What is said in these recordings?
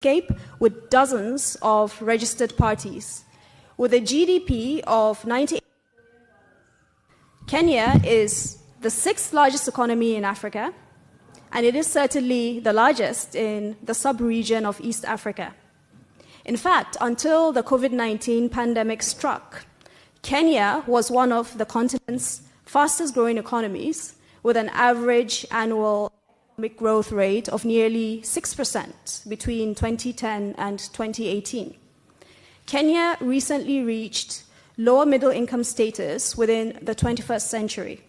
landscape with dozens of registered parties. With a GDP of 98, Kenya is the sixth largest economy in Africa, and it is certainly the largest in the sub-region of East Africa. In fact, until the COVID-19 pandemic struck, Kenya was one of the continent's fastest growing economies, with an average annual economic growth rate of nearly 6% between 2010 and 2018. Kenya recently reached lower middle income status within the 21st century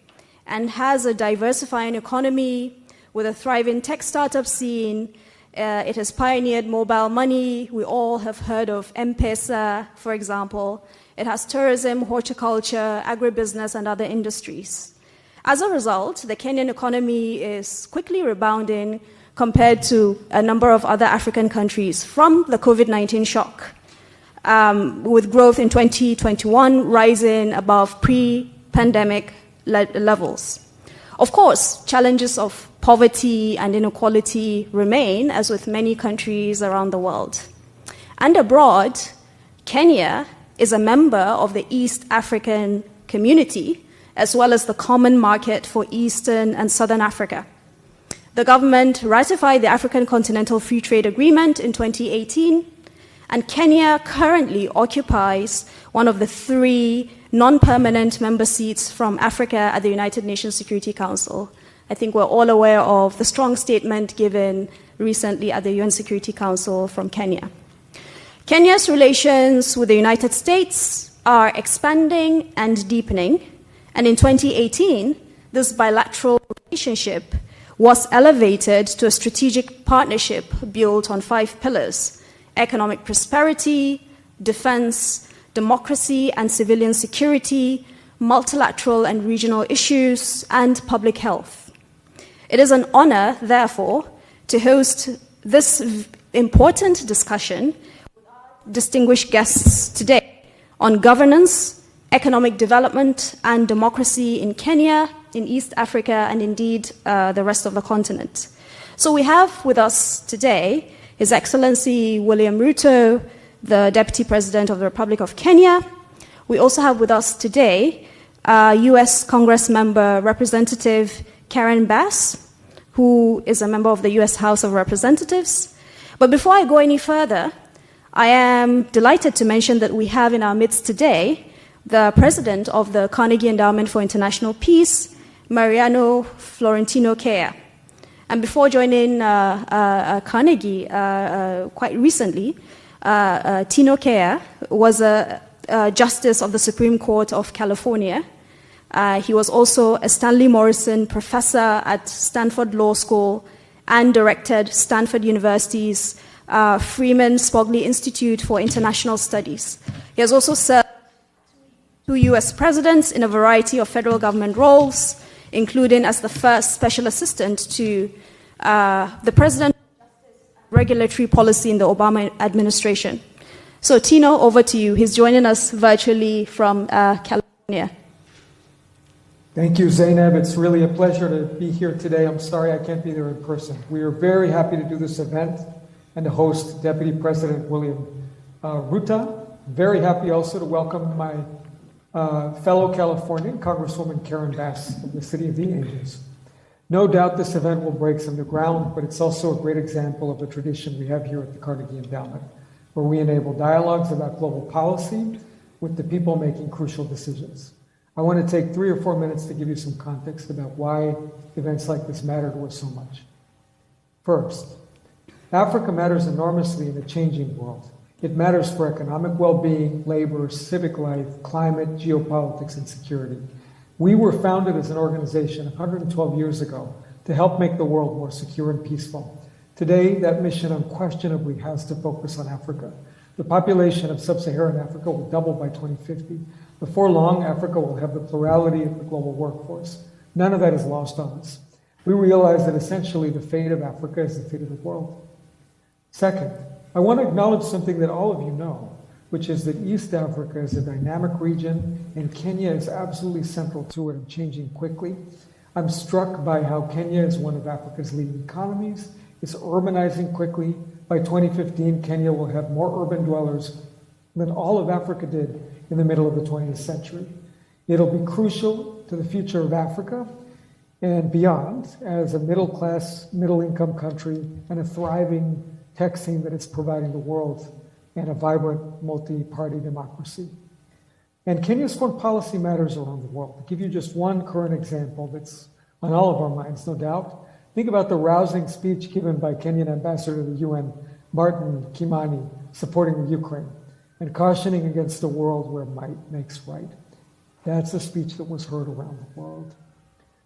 and has a diversifying economy with a thriving tech startup scene. It has pioneered mobile money. We all have heard of M-Pesa, for example. It has tourism, horticulture, agribusiness, and other industries. As a result, the Kenyan economy is quickly rebounding compared to a number of other African countries from the COVID-19 shock, with growth in 2021 rising above pre-pandemic levels. Of course, challenges of poverty and inequality remain, as with many countries around the world. And abroad, Kenya is a member of the East African community, as well as the Common Market for Eastern and Southern Africa. The government ratified the African Continental Free Trade Agreement in 2018, and Kenya currently occupies one of the 3 non-permanent member seats from Africa at the United Nations Security Council. I think we're all aware of the strong statement given recently at the UN Security Council from Kenya. Kenya's relations with the United States are expanding and deepening, and in 2018, this bilateral relationship was elevated to a strategic partnership built on 5 pillars: economic prosperity, defense, democracy and civilian security, multilateral and regional issues, and public health. It is an honor, therefore, to host this important discussion with our distinguished guests today on governance, economic development, and democracy in Kenya, in East Africa, and indeed the rest of the continent. So we have with us today His Excellency William Ruto, the Deputy President of the Republic of Kenya. We also have with us today U.S. Congress member Representative Karen Bass, who is a member of the U.S. House of Representatives. But before I go any further, I am delighted to mention that we have in our midst today the President of the Carnegie Endowment for International Peace, Mariano Florentino Kea. And before joining Carnegie quite recently, Tino Kea was a Justice of the Supreme Court of California. He was also a Stanley Morrison Professor at Stanford Law School and directed Stanford University's Freeman Spogli Institute for International Studies. He has also served 2 U.S. presidents in a variety of federal government roles, including as the first special assistant to the President Regulatory Policy in the Obama administration. So Tino, over to you. He's joining us virtually from California. Thank you, Zainab. It's really a pleasure to be here today. I'm sorry I can't be there in person. We are very happy to do this event and to host Deputy President William Ruto. Very happy also to welcome my fellow Californian, Congresswoman Karen Bass of the City of the Angels. No doubt this event will break some new ground, but it's also a great example of the tradition we have here at the Carnegie Endowment, where we enable dialogues about global policy with the people making crucial decisions. I want to take 3 or 4 minutes to give you some context about why events like this matter to us so much. First, Africa matters enormously in a changing world. It matters for economic well-being, labor, civic life, climate, geopolitics, and security. We were founded as an organization 112 years ago to help make the world more secure and peaceful. Today, that mission unquestionably has to focus on Africa. The population of sub-Saharan Africa will double by 2050. Before long, Africa will have the plurality of the global workforce. None of that is lost on us. We realize that essentially the fate of Africa is the fate of the world. Second, I want to acknowledge something that all of you know, which is that East Africa is a dynamic region and Kenya is absolutely central to it and changing quickly. I'm struck by how Kenya is one of Africa's leading economies. It's urbanizing quickly. By 2015, Kenya will have more urban dwellers than all of Africa did in the middle of the 20th century. It'll be crucial to the future of Africa and beyond as a middle-class, middle-income country and a thriving tech scene that it's providing the world and a vibrant multi-party democracy. And Kenya's foreign policy matters around the world. To give you just one current example that's on all of our minds, no doubt, think about the rousing speech given by Kenyan Ambassador to the UN, Martin Kimani, supporting the Ukraine and cautioning against a world where might makes right. That's a speech that was heard around the world.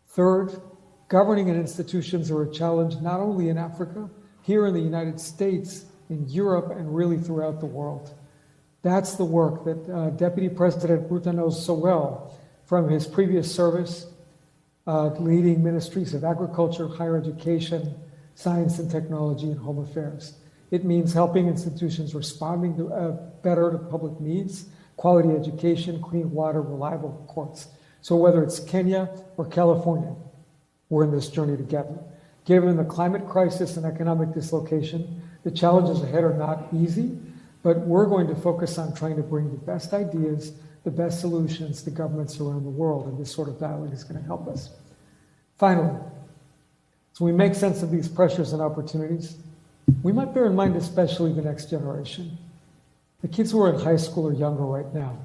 Third, governing and institutions are a challenge not only in Africa, here in the United States, in Europe, and really throughout the world. That's the work that Deputy President Ruto knows so well from his previous service, leading ministries of agriculture, higher education, science and technology, and home affairs. It means helping institutions responding better to public needs, quality education, clean water, reliable courts. So whether it's Kenya or California, we're in this journey together. Given the climate crisis and economic dislocation, the challenges ahead are not easy, but we're going to focus on trying to bring the best ideas, the best solutions to governments around the world, and this sort of dialogue is going to help us. Finally, as we make sense of these pressures and opportunities, we might bear in mind especially the next generation. The kids who are in high school or younger right now,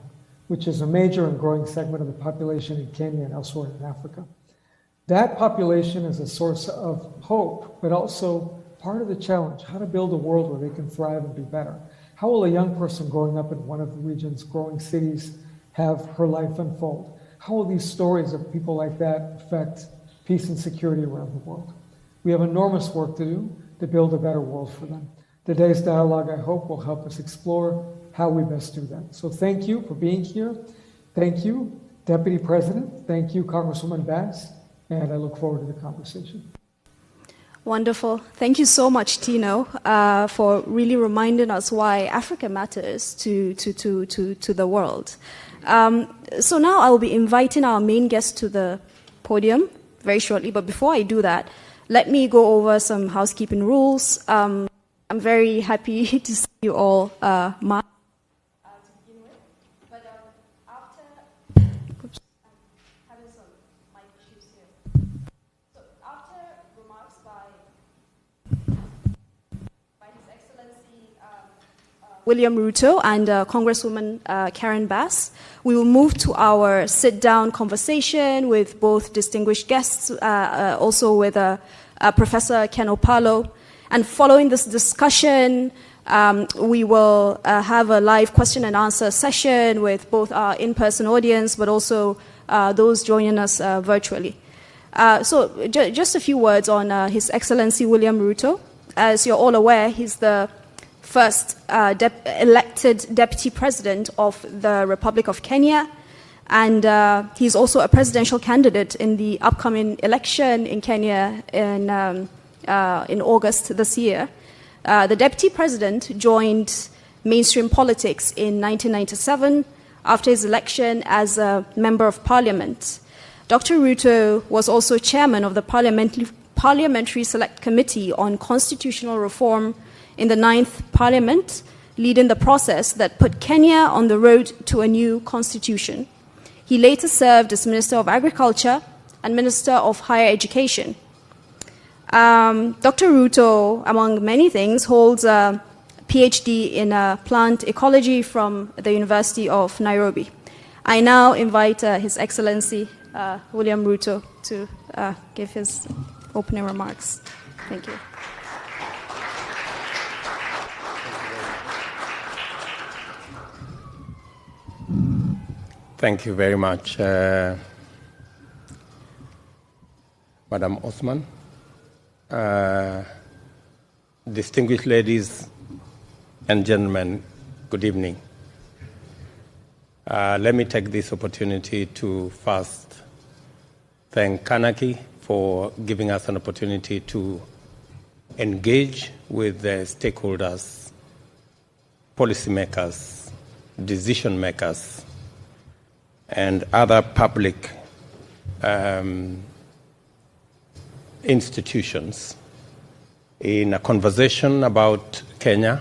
which is a major and growing segment of the population in Kenya and elsewhere in Africa. That population is a source of hope, but also part of the challenge, how to build a world where they can thrive and be better. How will a young person growing up in one of the region's growing cities have her life unfold? How will these stories of people like that affect peace and security around the world? We have enormous work to do to build a better world for them. Today's dialogue, I hope, will help us explore how we best do that. So thank you for being here. Thank you, Deputy President. Thank you, Congresswoman Bass. And I look forward to the conversation. Wonderful. Thank you so much, Tino, for really reminding us why Africa matters to the world. So now I'll be inviting our main guest to the podium very shortly. But before I do that, let me go over some housekeeping rules. I'm very happy to see you all masked to begin with. But after, oops, I'm having some mic issues here. So after remarks by His Excellency William Ruto and Congresswoman Karen Bass, we will move to our sit-down conversation with both distinguished guests, also with Professor Ken Opalo. And following this discussion, we will have a live question and answer session with both our in-person audience, but also those joining us virtually. So just a few words on His Excellency William Ruto. As you're all aware, he's the first elected deputy president of the Republic of Kenya. And he's also a presidential candidate in the upcoming election in Kenya in August this year. The deputy president joined mainstream politics in 1997 after his election as a member of parliament. Dr. Ruto was also chairman of the Parliamentary Select Committee on Constitutional Reform in the 9th Parliament, leading the process that put Kenya on the road to a new constitution. He later served as Minister of Agriculture and Minister of Higher Education. Dr. Ruto, among many things, holds a PhD in plant ecology from the University of Nairobi. I now invite His Excellency William Ruto to give his opening remarks. Thank you. Thank you very much, Madam Osman. Distinguished ladies and gentlemen, good evening. Let me take this opportunity to first thank Kanaki for giving us an opportunity to engage with the stakeholders, policymakers, decision makers, and other public institutions in a conversation about Kenya,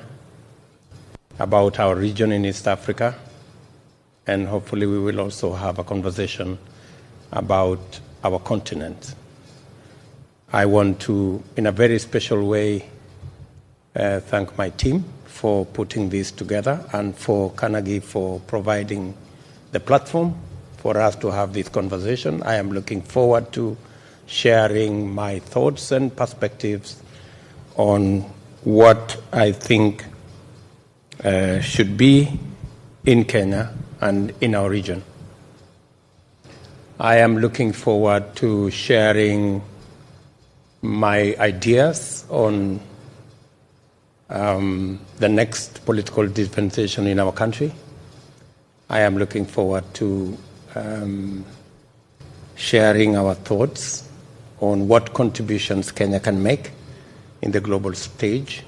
about our region in East Africa, and hopefully we will also have a conversation about our continent. I want to, in a very special way, thank my team for putting this together and for Carnegie for providing the platform for us to have this conversation. I am looking forward to sharing my thoughts and perspectives on what I think should be in Kenya and in our region. I am looking forward to sharing my ideas on the next political dispensation in our country. I am looking forward to sharing our thoughts on what contributions Kenya can make in the global stage.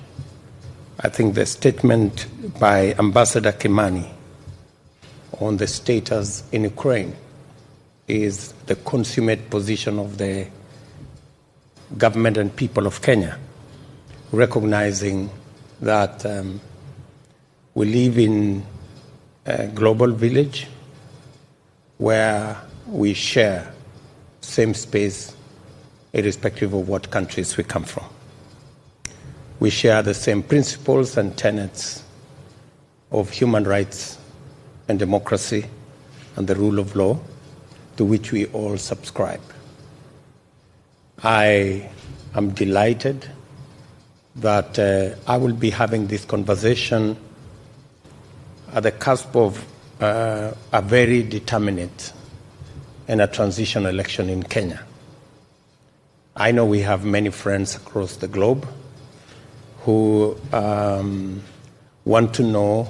I think the statement by Ambassador Kimani on the status in Ukraine is the consummate position of the government and people of Kenya, recognizing that we live in a global village where we share same space irrespective of what countries we come from. We share the same principles and tenets of human rights and democracy and the rule of law to which we all subscribe. I am delighted that I will be having this conversation at the cusp of a very determinate and a transition election in Kenya. I know we have many friends across the globe who want to know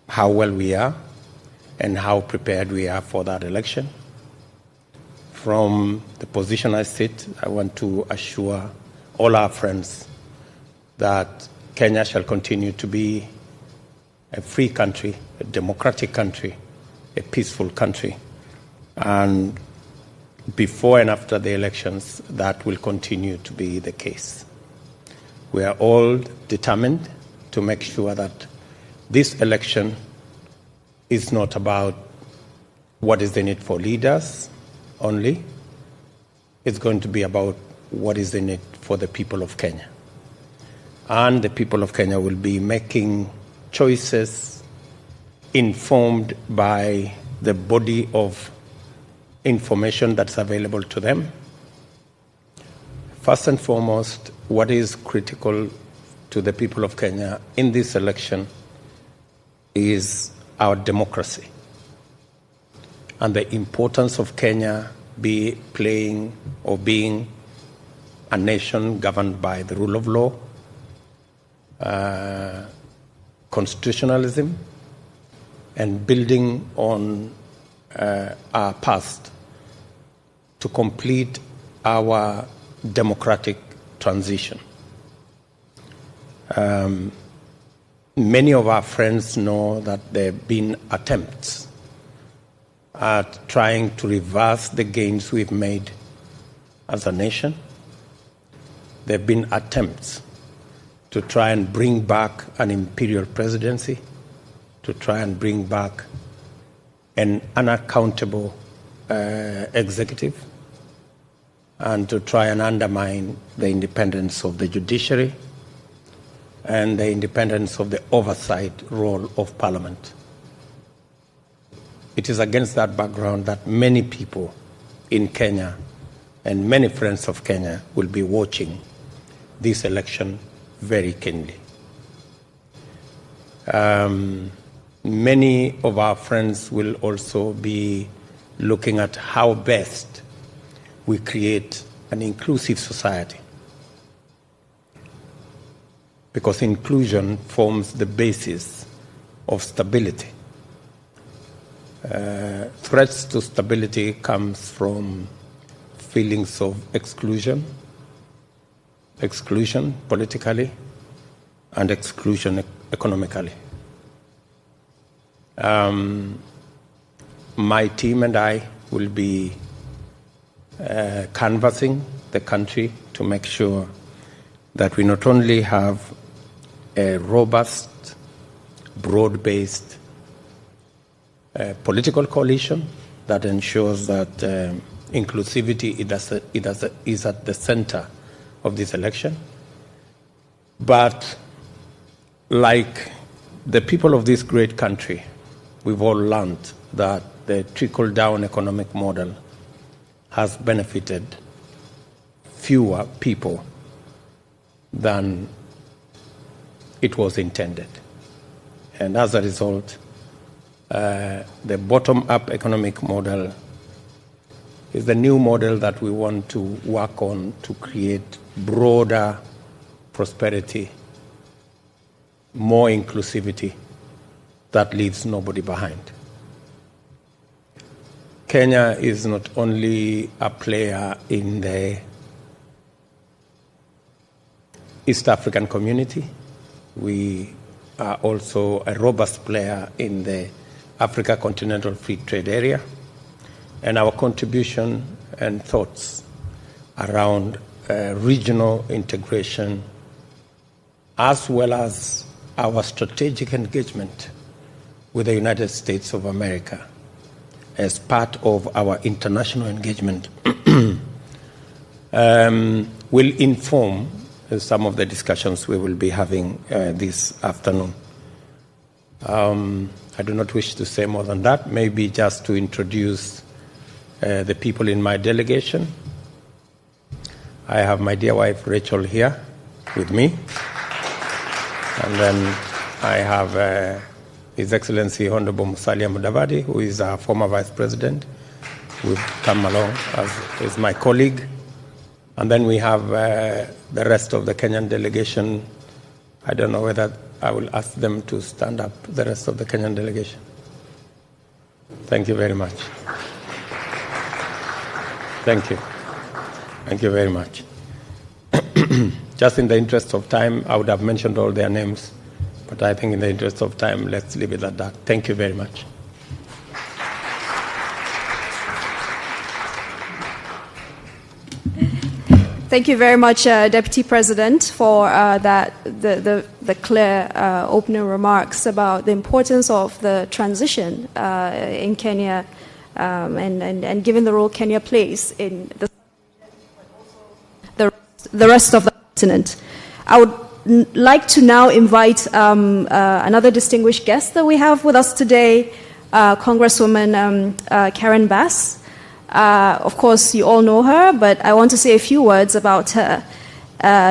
how well we are and how prepared we are for that election. From the position I sit, I want to assure all our friends that Kenya shall continue to be a free country, a democratic country, a peaceful country. And before and after the elections, that will continue to be the case. We are all determined to make sure that this election is not about what is in it for leaders only. It's going to be about what is in it for the people of Kenya. And the people of Kenya will be making choices informed by the body of information that's available to them. First and foremost, what is critical to the people of Kenya in this election is our democracy and the importance of Kenya being a nation governed by the rule of law, constitutionalism, and building on our past to complete our democratic transition. Many of our friends know that there have been attempts at trying to reverse the gains we've made as a nation. There have been attempts to try and bring back an imperial presidency, to try and bring back an unaccountable executive, and to try and undermine the independence of the judiciary and the independence of the oversight role of Parliament. It is against that background that many people in Kenya and many friends of Kenya will be watching this election very keenly. Many of our friends will also be looking at how best we create an inclusive society, because inclusion forms the basis of stability. Threats to stability comes from feelings of exclusion politically, and exclusion economically. My team and I will be canvassing the country to make sure that we not only have a robust, broad-based political coalition that ensures that inclusivity is at the center of this election, but like the people of this great country, we've all learned that the trickle-down economic model has benefited fewer people than it was intended. And as a result, the bottom-up economic model is the new model that we want to work on to create broader prosperity, more inclusivity that leaves nobody behind. Kenya is not only a player in the East African community, we are also a robust player in the Africa Continental Free Trade Area, and our contribution and thoughts around regional integration, as well as our strategic engagement with the United States of America as part of our international engagement will inform some of the discussions we will be having this afternoon. I do not wish to say more than that, maybe just to introduce the people in my delegation. I have my dear wife Rachel here with me, and then I have His Excellency Honorable Musalia Mudavadi, who is our former Vice President, who will come along as my colleague. And then we have the rest of the Kenyan delegation. I don't know whether I will ask them to stand up, the rest of the Kenyan delegation. Thank you very much. Thank you. Thank you very much. Just in the interest of time, I would have mentioned all their names, but I think in the interest of time, let's leave it at that. Thank you very much. Thank you very much, Deputy President, for the clear opening remarks about the importance of the transition in Kenya and given the role Kenya plays in the rest of the continent. I would like to now invite another distinguished guest that we have with us today, Congresswoman Karen Bass. Of course, you all know her, but I want to say a few words about her.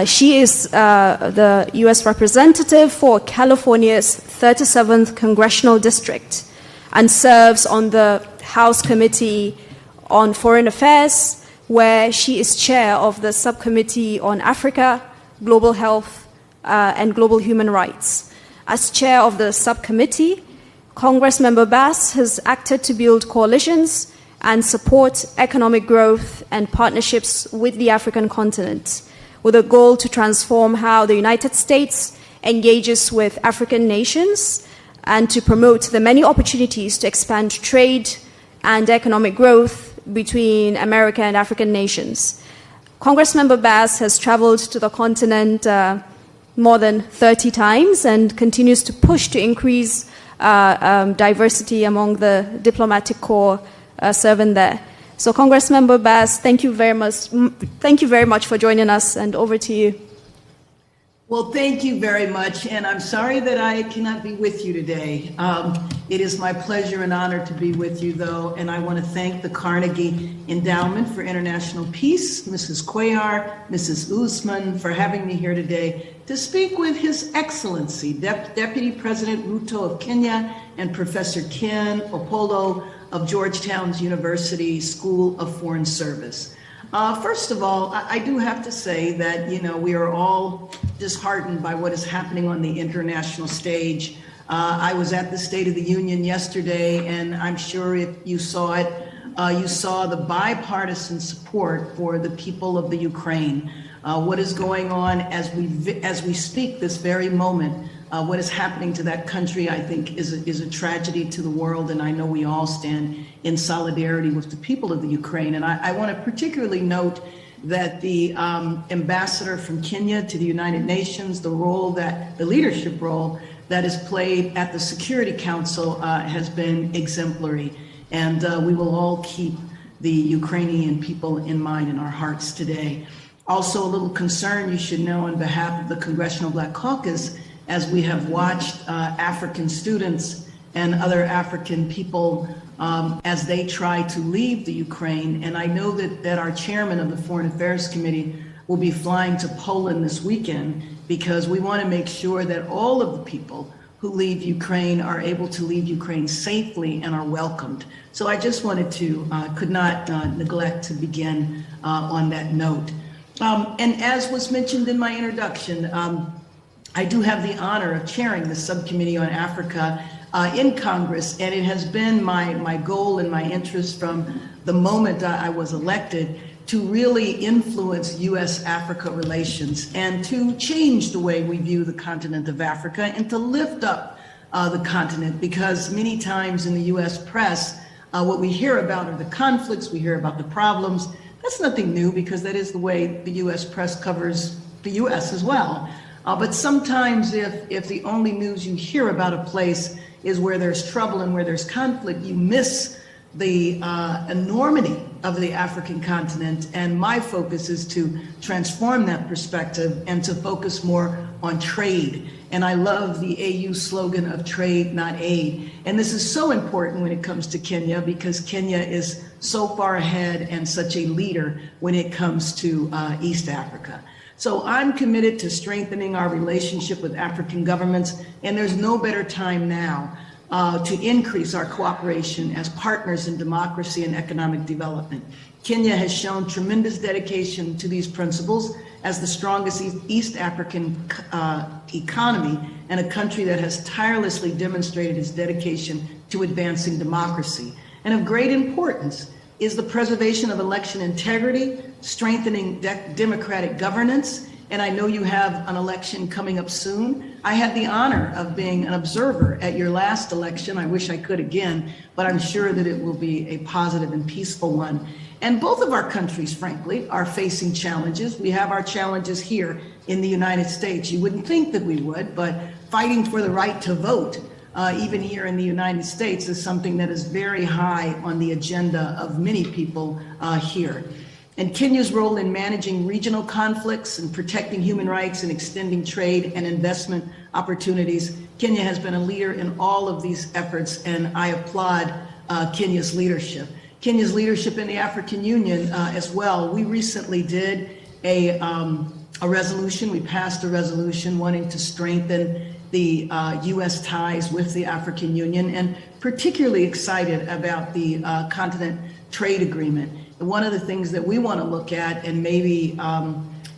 She is the U.S. representative for California's 37th Congressional District and serves on the House Committee on Foreign Affairs, where she is chair of the Subcommittee on Africa, Global Health, and Global Human Rights. As chair of the subcommittee, Congressmember Bass has acted to build coalitions and support economic growth and partnerships with the African continent, with a goal to transform how the United States engages with African nations and to promote the many opportunities to expand trade and economic growth between America and African nations. Congressmember Bass has traveled to the continent more than 30 times and continues to push to increase diversity among the diplomatic corps serving there. So, Congressmember Bass, thank you very much. Thank you very much for joining us, and over to you. Well, thank you very much, and I'm sorry that I cannot be with you today. It is my pleasure and honor to be with you, though, and I want to thank the Carnegie Endowment for International Peace, Mrs. Cuellar, Mrs. Usman, for having me here today to speak with His Excellency, Deputy President Ruto of Kenya and Professor Ken Opolo of Georgetown's University School of Foreign Service. First of all, I do have to say that, we are all disheartened by what is happening on the international stage. I was at the State of the Union yesterday, and I'm sure if you saw it, you saw the bipartisan support for the people of the Ukraine. What is going on as we speak this very moment, what is happening to that country, I think, is a tragedy to the world, and I know we all stand in solidarity with the people of the Ukraine. And I want to particularly note that the ambassador from Kenya to the United Nations, the leadership role that is played at the Security Council has been exemplary. And we will all keep the Ukrainian people in mind in our hearts today. Also, a little concern you should know on behalf of the Congressional Black Caucus, as we have watched African students and other African people as they try to leave the Ukraine. And I know that our chairman of the Foreign Affairs Committee will be flying to Poland this weekend, because we want to make sure that all of the people who leave Ukraine are able to leave Ukraine safely and are welcomed. So I just wanted to, could not neglect to begin on that note. And as was mentioned in my introduction, I do have the honor of chairing the Subcommittee on Africa in Congress, and it has been my goal and my interest from the moment I was elected to really influence U.S.-Africa relations and to change the way we view the continent of Africa and to lift up the continent, because many times in the U.S. press, what we hear about are the conflicts, we hear about the problems. That's nothing new, because that is the way the U.S. press covers the U.S. as well. But sometimes if the only news you hear about a place is where there's trouble and where there's conflict, you miss the enormity of the African continent. And my focus is to transform that perspective and to focus more on trade. And I love the AU slogan of trade, not aid. And this is so important when it comes to Kenya, because Kenya is so far ahead and such a leader when it comes to East Africa. So I'm committed to strengthening our relationship with African governments, and there's no better time now to increase our cooperation as partners in democracy and economic development. Kenya has shown tremendous dedication to these principles as the strongest East African economy, and a country that has tirelessly demonstrated its dedication to advancing democracy. And of great importance is the preservation of election integrity, strengthening democratic governance. And I know you have an election coming up soon. I had the honor of being an observer at your last election. I wish I could again, but I'm sure that it will be a positive and peaceful one. And both of our countries, frankly, are facing challenges. We have our challenges here in the United States. You wouldn't think that we would, but fighting for the right to vote, even here in the United States, is something that is very high on the agenda of many people here. And Kenya's role in managing regional conflicts and protecting human rights and extending trade and investment opportunities, Kenya has been a leader in all of these efforts, and I applaud Kenya's leadership. Kenya's leadership in the African Union as well. We recently did a resolution, we passed a resolution wanting to strengthen the U.S. ties with the African Union, and particularly excited about the continent trade agreement. And one of the things that we want to look at, and maybe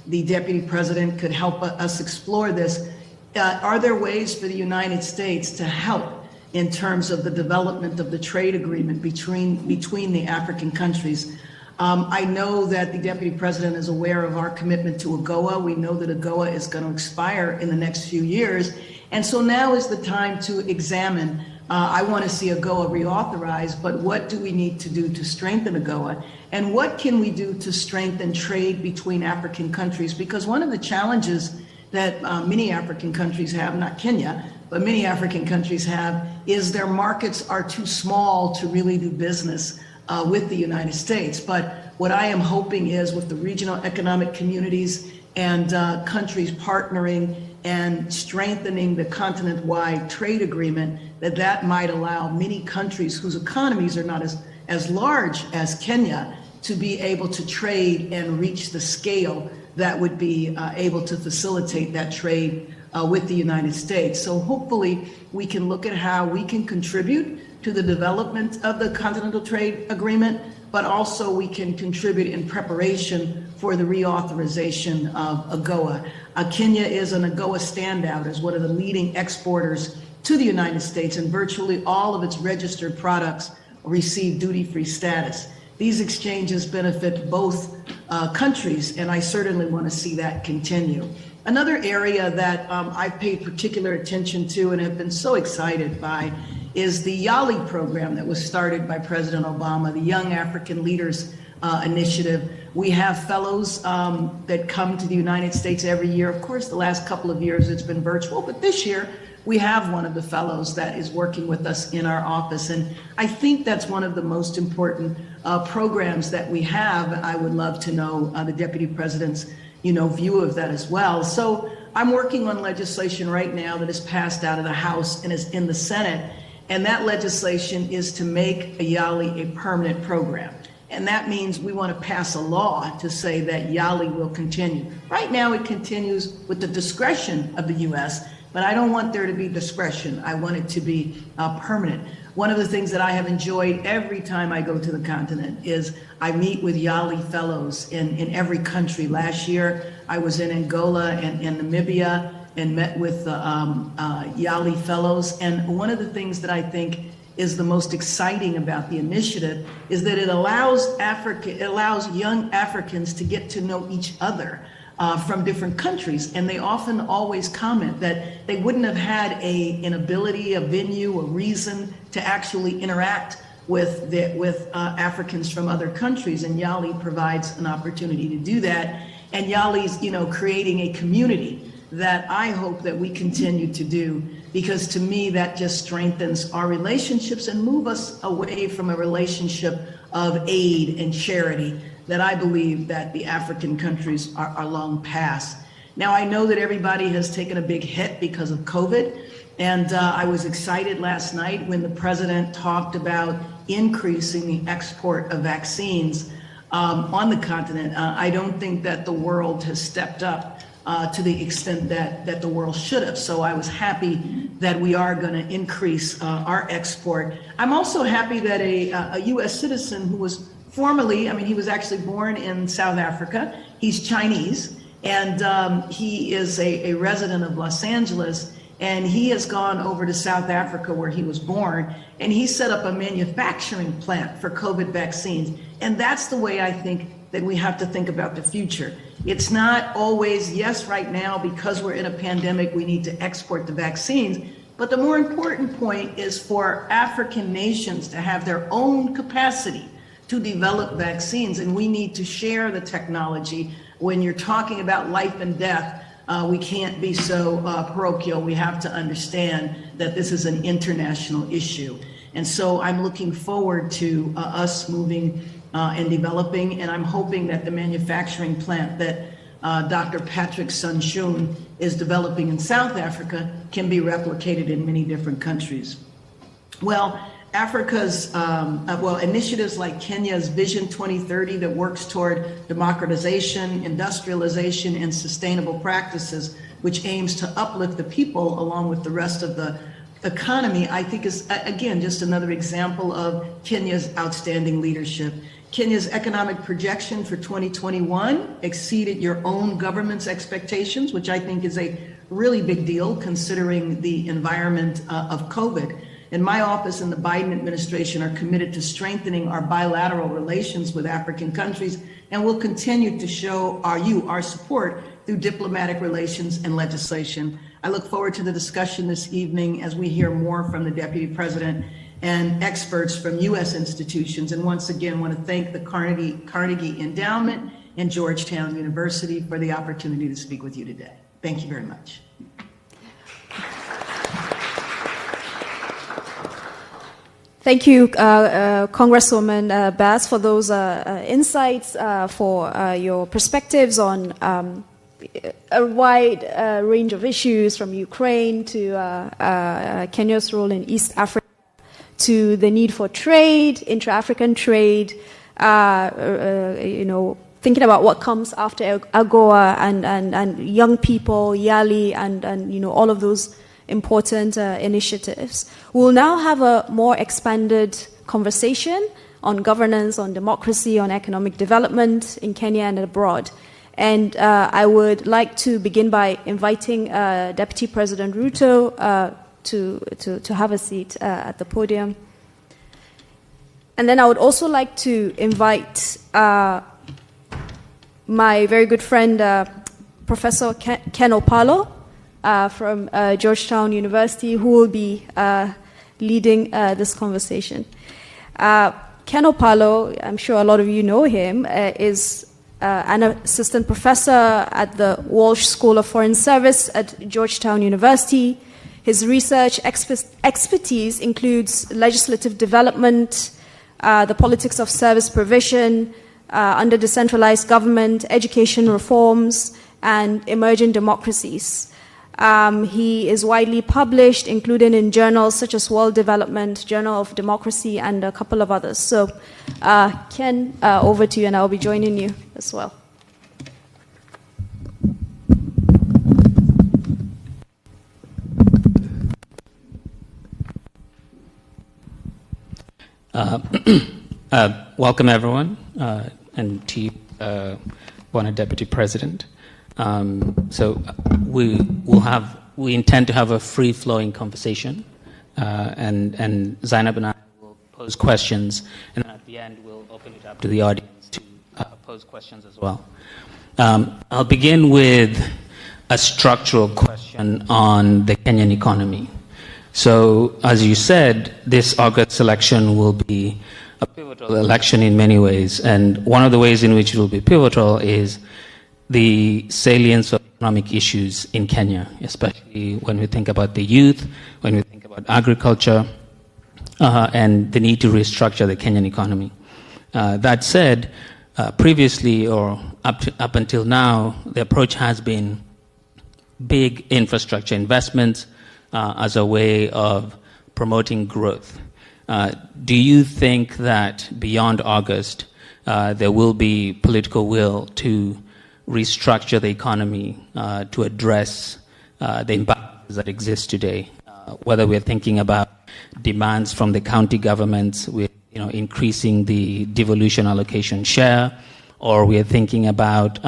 the Deputy President could help us explore this, are there ways for the United States to help in terms of the development of the trade agreement between the African countries? I know that the Deputy President is aware of our commitment to AGOA. We know that AGOA is going to expire in the next few years. And so now is the time to examine, I want to see AGOA reauthorized, but what do we need to do to strengthen AGOA? And what can we do to strengthen trade between African countries? Because one of the challenges that many African countries have, not Kenya, but many African countries have, is their markets are too small to really do business with the United States. But what I am hoping is, with the regional economic communities and countries partnering and strengthening the continent-wide trade agreement, that might allow many countries whose economies are not as large as Kenya to be able to trade and reach the scale that would be able to facilitate that trade with the United States. So hopefully we can look at how we can contribute to the development of the Continental Trade Agreement, but also we can contribute in preparation for the reauthorization of AGOA. Kenya is an AGOA standout as one of the leading exporters to the United States, and virtually all of its registered products receive duty-free status. These exchanges benefit both countries, and I certainly want to see that continue. Another area that I've paid particular attention to and have been so excited by is the YALI program that was started by President Obama, the Young African Leaders Initiative, We have fellows that come to the United States every year. Of course, the last couple of years it's been virtual, but this year we have one of the fellows that is working with us in our office. And I think that's one of the most important programs that we have. I would love to know the Deputy President's view of that as well. So I'm working on legislation right now that is passed out of the House and is in the Senate. And that legislation is to make YALI a permanent program. And that means we want to pass a law to say that YALI will continue. Right now it continues with the discretion of the U.S., but I don't want there to be discretion. I want it to be permanent. One of the things that I have enjoyed every time I go to the continent is I meet with YALI fellows in every country. Last year I was in Angola and Namibia and met with YALI fellows. And one of the things that I think is the most exciting about the initiative is that it allows young Africans to get to know each other from different countries. And they often always comment that they wouldn't have had an ability, a venue, a reason to actually interact with Africans from other countries. And YALI provides an opportunity to do that. And YALI's, creating a community that I hope that we continue to do, because to me that just strengthens our relationships and move us away from a relationship of aid and charity that I believe that the African countries are long past. Now I know that everybody has taken a big hit because of COVID, and I was excited last night when the president talked about increasing the export of vaccines on the continent. I don't think that the world has stepped up to the extent that the world should have. So I was happy that we are going to increase our export. I'm also happy that a U.S. citizen who was formerly, he was actually born in South Africa. He's Chinese, and he is a resident of Los Angeles. And he has gone over to South Africa where he was born, and he set up a manufacturing plant for COVID vaccines. And that's the way I think that we have to think about the future. It's not always, yes, right now, because we're in a pandemic, we need to export the vaccines. But the more important point is for African nations to have their own capacity to develop vaccines. And we need to share the technology. When you're talking about life and death, we can't be so parochial. We have to understand that this is an international issue. And so I'm looking forward to us moving and developing, and I'm hoping that the manufacturing plant that Dr. Patrick Sunshun is developing in South Africa can be replicated in many different countries. Well, Africa's, initiatives like Kenya's Vision 2030 that works toward democratization, industrialization, and sustainable practices, which aims to uplift the people along with the rest of the economy, I think is, again, just another example of Kenya's outstanding leadership. Kenya's economic projection for 2021 exceeded your own government's expectations, which I think is a really big deal considering the environment of COVID. And my office and the Biden administration are committed to strengthening our bilateral relations with African countries, and will continue to show our support through diplomatic relations and legislation. I look forward to the discussion this evening as we hear more from the Deputy President and experts from U.S. institutions. And once again, want to thank the Carnegie Endowment and Georgetown University for the opportunity to speak with you today. Thank you very much. Thank you, Congresswoman Bass, for those insights, for your perspectives on a wide range of issues, from Ukraine to Kenya's role in East Africa, to the need for trade, intra-African trade, thinking about what comes after AGOA and young people, YALI, and all of those important initiatives. We'll now have a more expanded conversation on governance, on democracy, on economic development in Kenya and abroad. And I would like to begin by inviting Deputy President Ruto to have a seat at the podium. And then I would also like to invite my very good friend, Professor Ken Opalo, from Georgetown University, who will be leading this conversation. Ken Opalo, I'm sure a lot of you know him, is an assistant professor at the Walsh School of Foreign Service at Georgetown University. His research expertise includes legislative development, the politics of service provision under decentralized government, education reforms, and emerging democracies. He is widely published, including in journals such as World Development, Journal of Democracy, and a couple of others. So, Ken, over to you, and I'll be joining you as well. Welcome, everyone, and to you, Honourable Deputy President. So we intend to have a free-flowing conversation, and Zainab and I will pose questions, and then at the end we'll open it up to the audience to pose questions as well. I'll begin with a structural question on the Kenyan economy. So, as you said, this August election will be a pivotal election in many ways, and one of the ways in which it will be pivotal is the salience of economic issues in Kenya, especially when we think about the youth, when we think about agriculture, and the need to restructure the Kenyan economy. That said, previously or up until now, the approach has been big infrastructure investments as a way of promoting growth. Do you think that beyond August, there will be political will to restructure the economy to address the imbalances that exist today? Whether we're thinking about demands from the county governments with increasing the devolution allocation share, or we're thinking about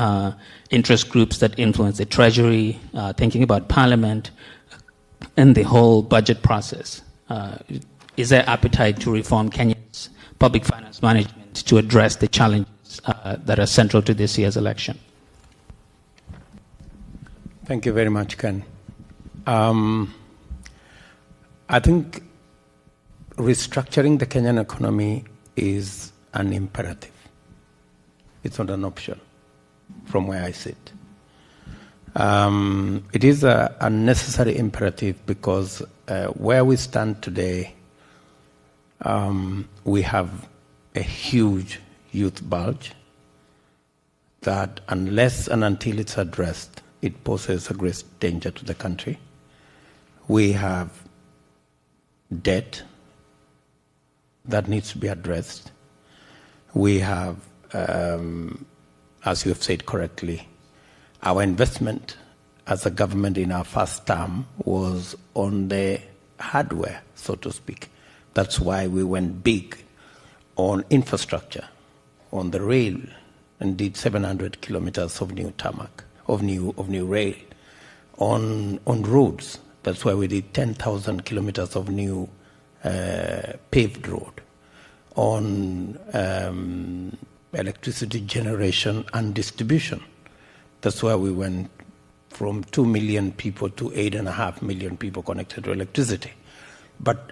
interest groups that influence the treasury, thinking about parliament, and the whole budget process. Is there appetite to reform Kenya's public finance management to address the challenges that are central to this year's election? Thank you very much, Ken. I think restructuring the Kenyan economy is an imperative. It's not an option from where I sit. It is a necessary imperative because where we stand today, we have a huge youth bulge that unless and until it's addressed, it poses a great danger to the country. We have debt that needs to be addressed. We have, as you have said correctly, our investment as a government in our first term was on the hardware, so to speak. That's why we went big on infrastructure, on the rail, and did 700 kilometers of new tarmac, of new rail. On roads, that's why we did 10,000 kilometers of new paved road. On electricity generation and distribution, that's why we went from 2 million people to 8.5 million people connected to electricity. But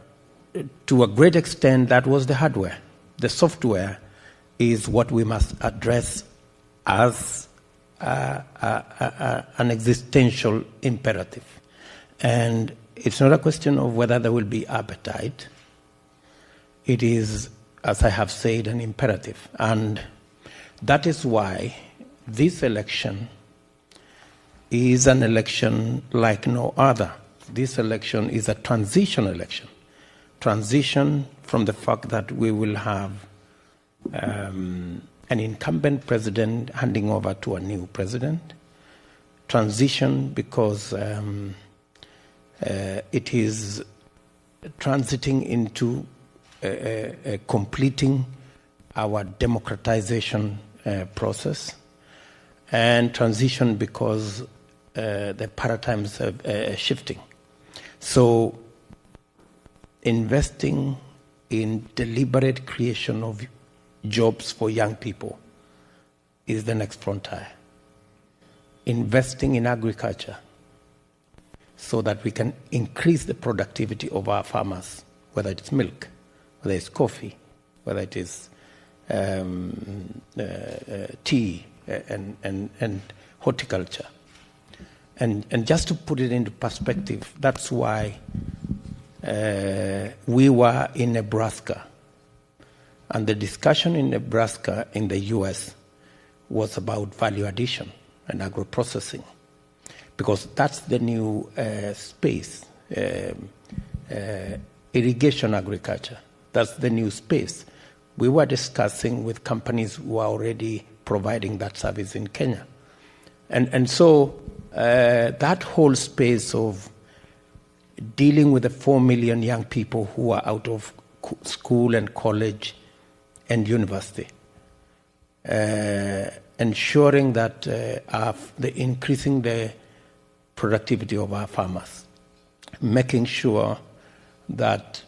to a great extent, that was the hardware. The software is what we must address as an existential imperative. And it's not a question of whether there will be appetite. It is, as I have said, an imperative. And that is why this election is an election like no other. This election is a transition election. Transition from the fact that we will have an incumbent president handing over to a new president. Transition because it is transiting into completing our democratization process, and transition because the paradigms are shifting. So investing in deliberate creation of jobs for young people is the next frontier. Investing in agriculture so that we can increase the productivity of our farmers, whether it's milk, whether it's coffee, whether it is tea, and horticulture. And just to put it into perspective, that's why we were in Nebraska, and the discussion in Nebraska in the U.S. was about value addition and agro-processing, because that's the new space, irrigation agriculture. That's the new space. We were discussing with companies who are already providing that service in Kenya. And so that whole space of dealing with the 4 million young people who are out of school and college and university, ensuring that increasing the productivity of our farmers, making sure that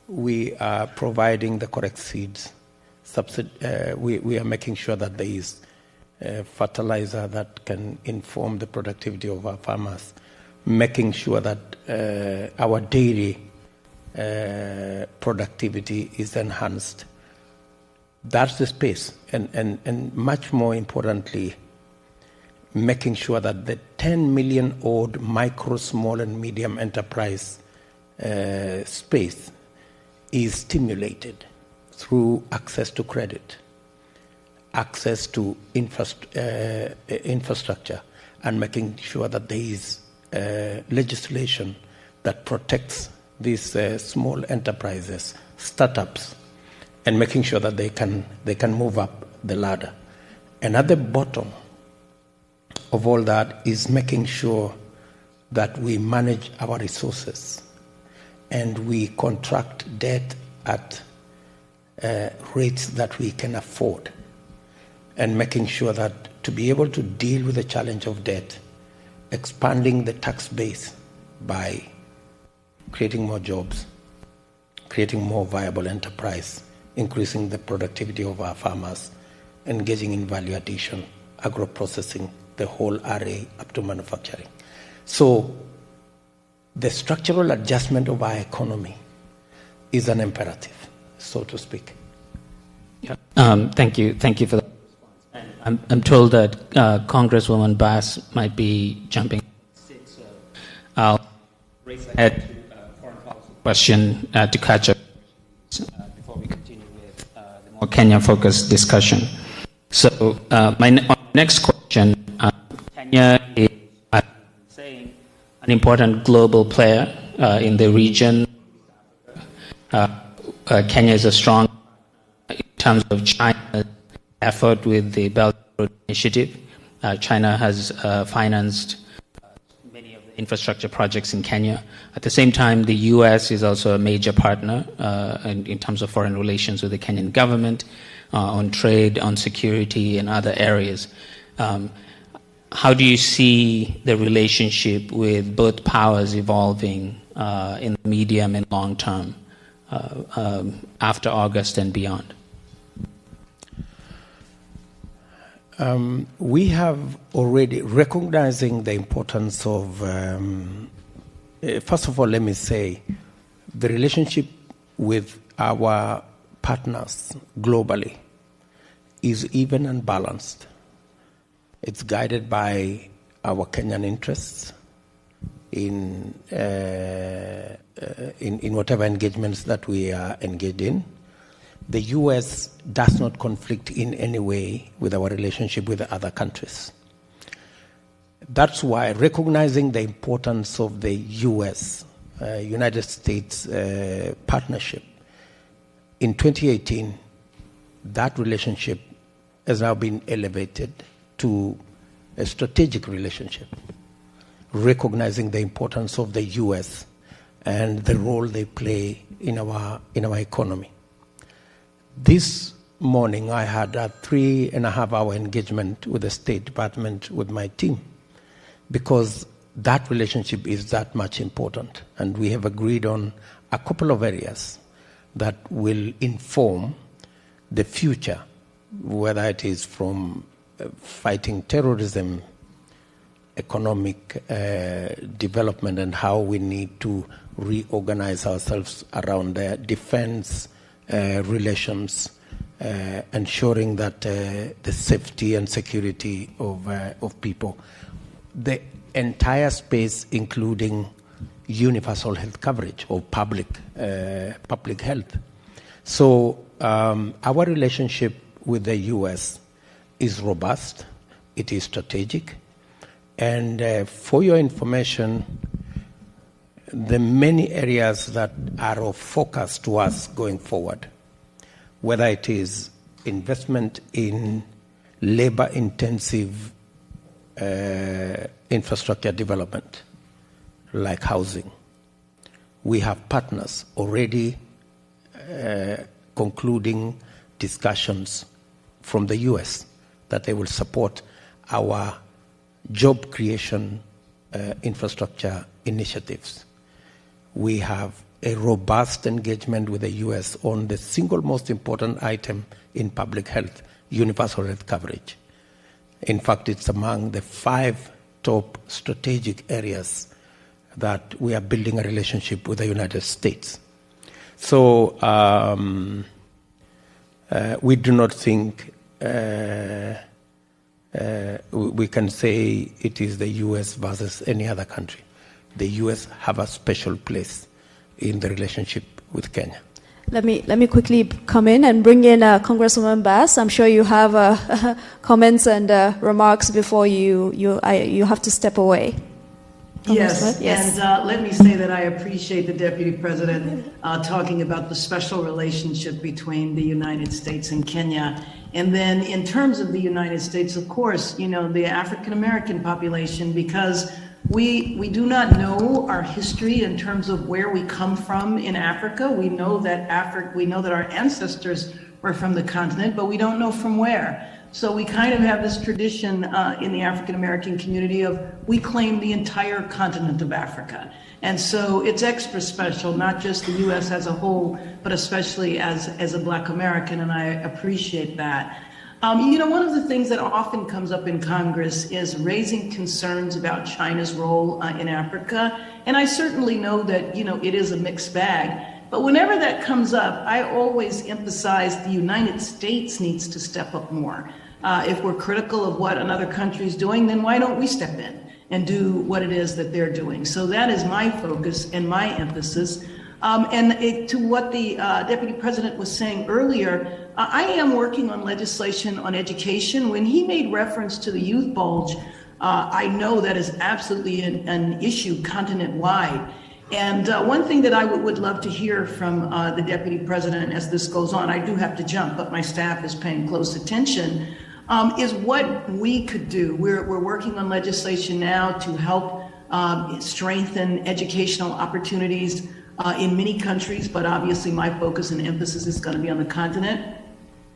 we are providing the correct seeds, we are making sure that there is fertilizer that can inform the productivity of our farmers, making sure that our dairy productivity is enhanced. That's the space. And much more importantly, making sure that the 10 million odd micro, small, and medium enterprise space is stimulated through access to credit, access to infrastructure, and making sure that there is legislation that protects these small enterprises, startups, and making sure that they can move up the ladder. And at the bottom of all that is making sure that we manage our resources and we contract debt at rates that we can afford, and making sure that to be able to deal with the challenge of debt, expanding the tax base by creating more jobs, creating more viable enterprise, increasing the productivity of our farmers, engaging in value addition, agro-processing, the whole array up to manufacturing. So the structural adjustment of our economy is an imperative, so to speak. Yeah. Thank you for that response. I'm told that Congresswoman Bass might be jumping. So I'll race ahead to a foreign policy question to catch up before we continue with the more Kenya-focused discussion. So my next question, Kenya is, I've been saying, an important global player in the region. Kenya is a strong in terms of China's effort with the Belt and Road Initiative. China has financed many of the infrastructure projects in Kenya. At the same time, the U.S. is also a major partner in terms of foreign relations with the Kenyan government on trade, on security, and other areas. How do you see the relationship with both powers evolving in the medium and long term after August and beyond? We have already recognizing the importance of, first of all, let me say, the relationship with our partners globally is even and balanced. It's guided by our Kenyan interests in whatever engagements that we are engaged in. The U.S. does not conflict in any way with our relationship with other countries. That's why recognizing the importance of the U.S., United States partnership, in 2018, that relationship has now been elevated to a strategic relationship, recognizing the importance of the U.S. and the role they play in our economy. This morning, I had a 3.5-hour engagement with the State Department with my team, because that relationship is that much important, and we have agreed on a couple of areas that will inform the future, whether it is from fighting terrorism, economic development, and how we need to reorganize ourselves around the defense relations, ensuring that the safety and security of people. The entire space, including universal health coverage or public health. So our relationship with the U.S. is robust, it is strategic, and for your information, the many areas that are of focus to us going forward, whether it is investment in labor-intensive infrastructure development, like housing. We have partners already concluding discussions from the U.S. that they will support our job creation infrastructure initiatives. We have a robust engagement with the U.S. on the single most important item in public health, universal health coverage. In fact, it's among the 5 top strategic areas that we are building a relationship with the United States. So we do not think we can say it is the U.S. versus any other country. The U.S. have a special place in the relationship with Kenya. Let me quickly come in and bring in Congresswoman Bass. I'm sure you have comments and remarks before you have to step away. Yes, yes. And let me say that I appreciate the Deputy President talking about the special relationship between the United States and Kenya. And then in terms of the United States, of course, you know, the African American population, because we do not know our history in terms of where we come from in Africa. We know that our ancestors were from the continent, but we don't know from where. So we kind of have this tradition in the African American community of we claim the entire continent of Africa. And so it's extra special, not just the U.S. as a whole, but especially as a Black American, and I appreciate that. You know, one of the things that often comes up in Congress is raising concerns about China's role in Africa. And I certainly know that, you know, it is a mixed bag. But whenever that comes up, I always emphasize the United States needs to step up more. If we're critical of what another country is doing, then why don't we step in and do what it is that they're doing? So that is my focus and my emphasis. To what the Deputy President was saying earlier, I am working on legislation on education. When he made reference to the youth bulge, I know that is absolutely an issue continent-wide. And one thing that I would love to hear from the Deputy President as this goes on, I do have to jump, but my staff is paying close attention, is what we could do. We're working on legislation now to help strengthen educational opportunities in many countries, but obviously my focus and emphasis is going to be on the continent.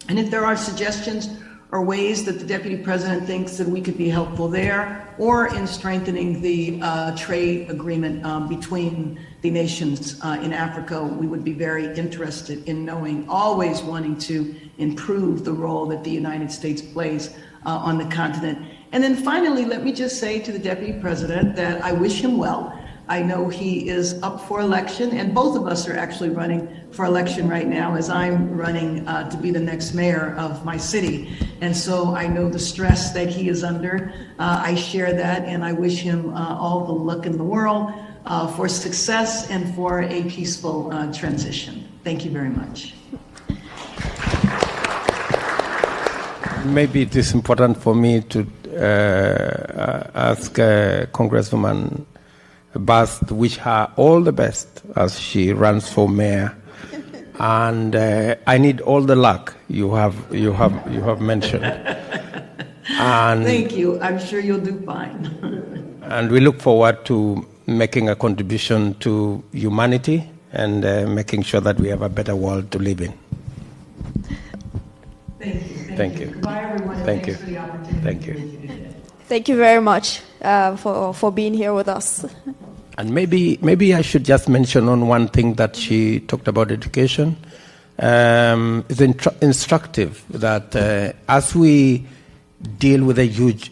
And if there are suggestions or ways that the Deputy President thinks that we could be helpful there, or in strengthening the trade agreement between the nations in Africa, we would be very interested in knowing, always wanting to improve the role that the United States plays on the continent. And then finally, let me just say to the Deputy President that I wish him well. I know he is up for election, and both of us are actually running for election right now as I'm running to be the next mayor of my city. And so I know the stress that he is under. I share that, and I wish him all the luck in the world for success and for a peaceful transition. Thank you very much. Maybe it is important for me to ask Congresswoman Bass to wish her all the best as she runs for mayor, and I need all the luck you have mentioned. And thank you. I'm sure you'll do fine. And we look forward to making a contribution to humanity and making sure that we have a better world to live in. Thank you. Thank you. Goodbye, everyone. Thank Thanks you. for the opportunity Thank to you. meet you today. Thank you very much for being here with us. And maybe I should just mention on one thing that she talked about education. It's instructive that as we deal with a huge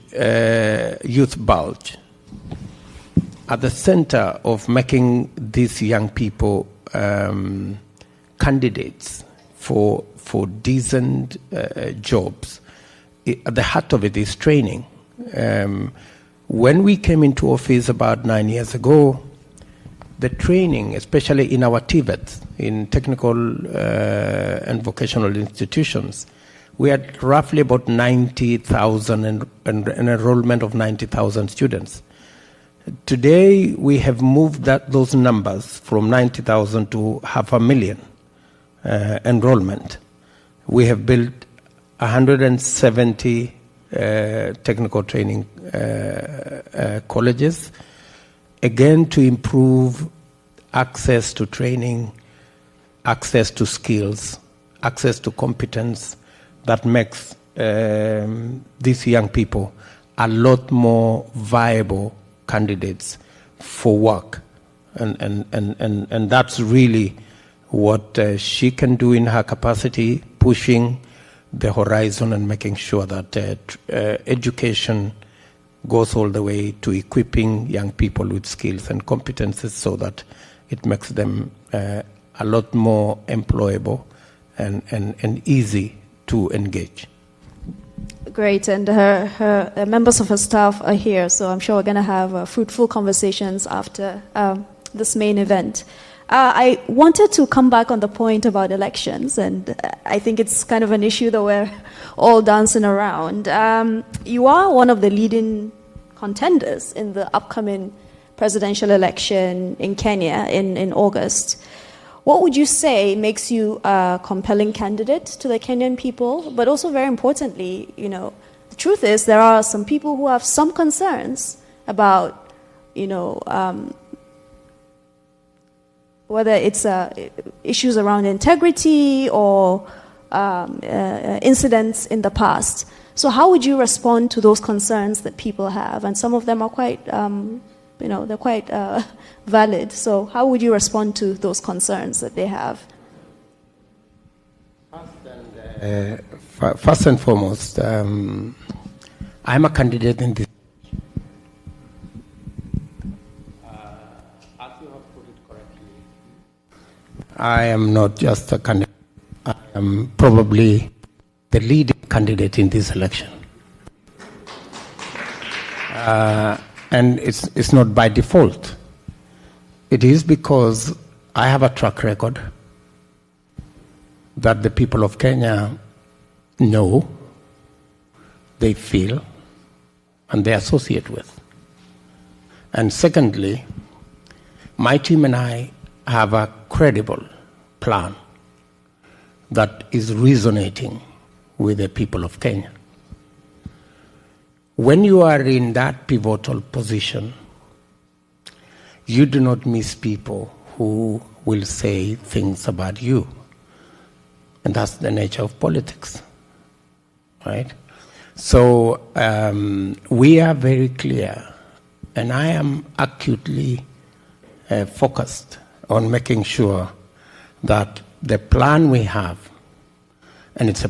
youth bulge, at the center of making these young people candidates for decent jobs, at the heart of it is training. When we came into office about 9 years ago, the training, especially in our TVETs, in technical and vocational institutions, we had roughly about 90,000 and an enrollment of 90,000 students. Today, we have moved those numbers from 90,000 to 500,000 enrollment. We have built 170 technical training colleges, again to improve access to training, access to skills, access to competence that makes these young people a lot more viable candidates for work. And that's really what she can do in her capacity, pushing the horizon and making sure that education goes all the way to equipping young people with skills and competences so that it makes them a lot more employable and easy to engage. Great, and her members of her staff are here, so I'm sure we're going to have fruitful conversations after this main event. I wanted to come back on the point about elections, and I think it's kind of an issue that we're all dancing around. You are one of the leading contenders in the upcoming presidential election in Kenya in August. What would you say makes you a compelling candidate to the Kenyan people? But also, very importantly, the truth is there are some people who have some concerns about, whether it's issues around integrity or incidents in the past. So how would you respond to those concerns that people have? And some of them are quite, they're quite valid. So how would you respond to those concerns that they have? First and foremost, I'm a candidate in this. As you have put it correctly, I am not just a candidate. I am probably the leading candidate in this election. And it's not by default. It is because I have a track record that the people of Kenya know, they feel, and they associate with. And secondly, my team and I have a credible plan that is resonating with the people of Kenya. When you are in that pivotal position, you do not miss people who will say things about you. And that's the nature of politics, right? So we are very clear, and I am acutely focused on making sure that the plan we have, and it's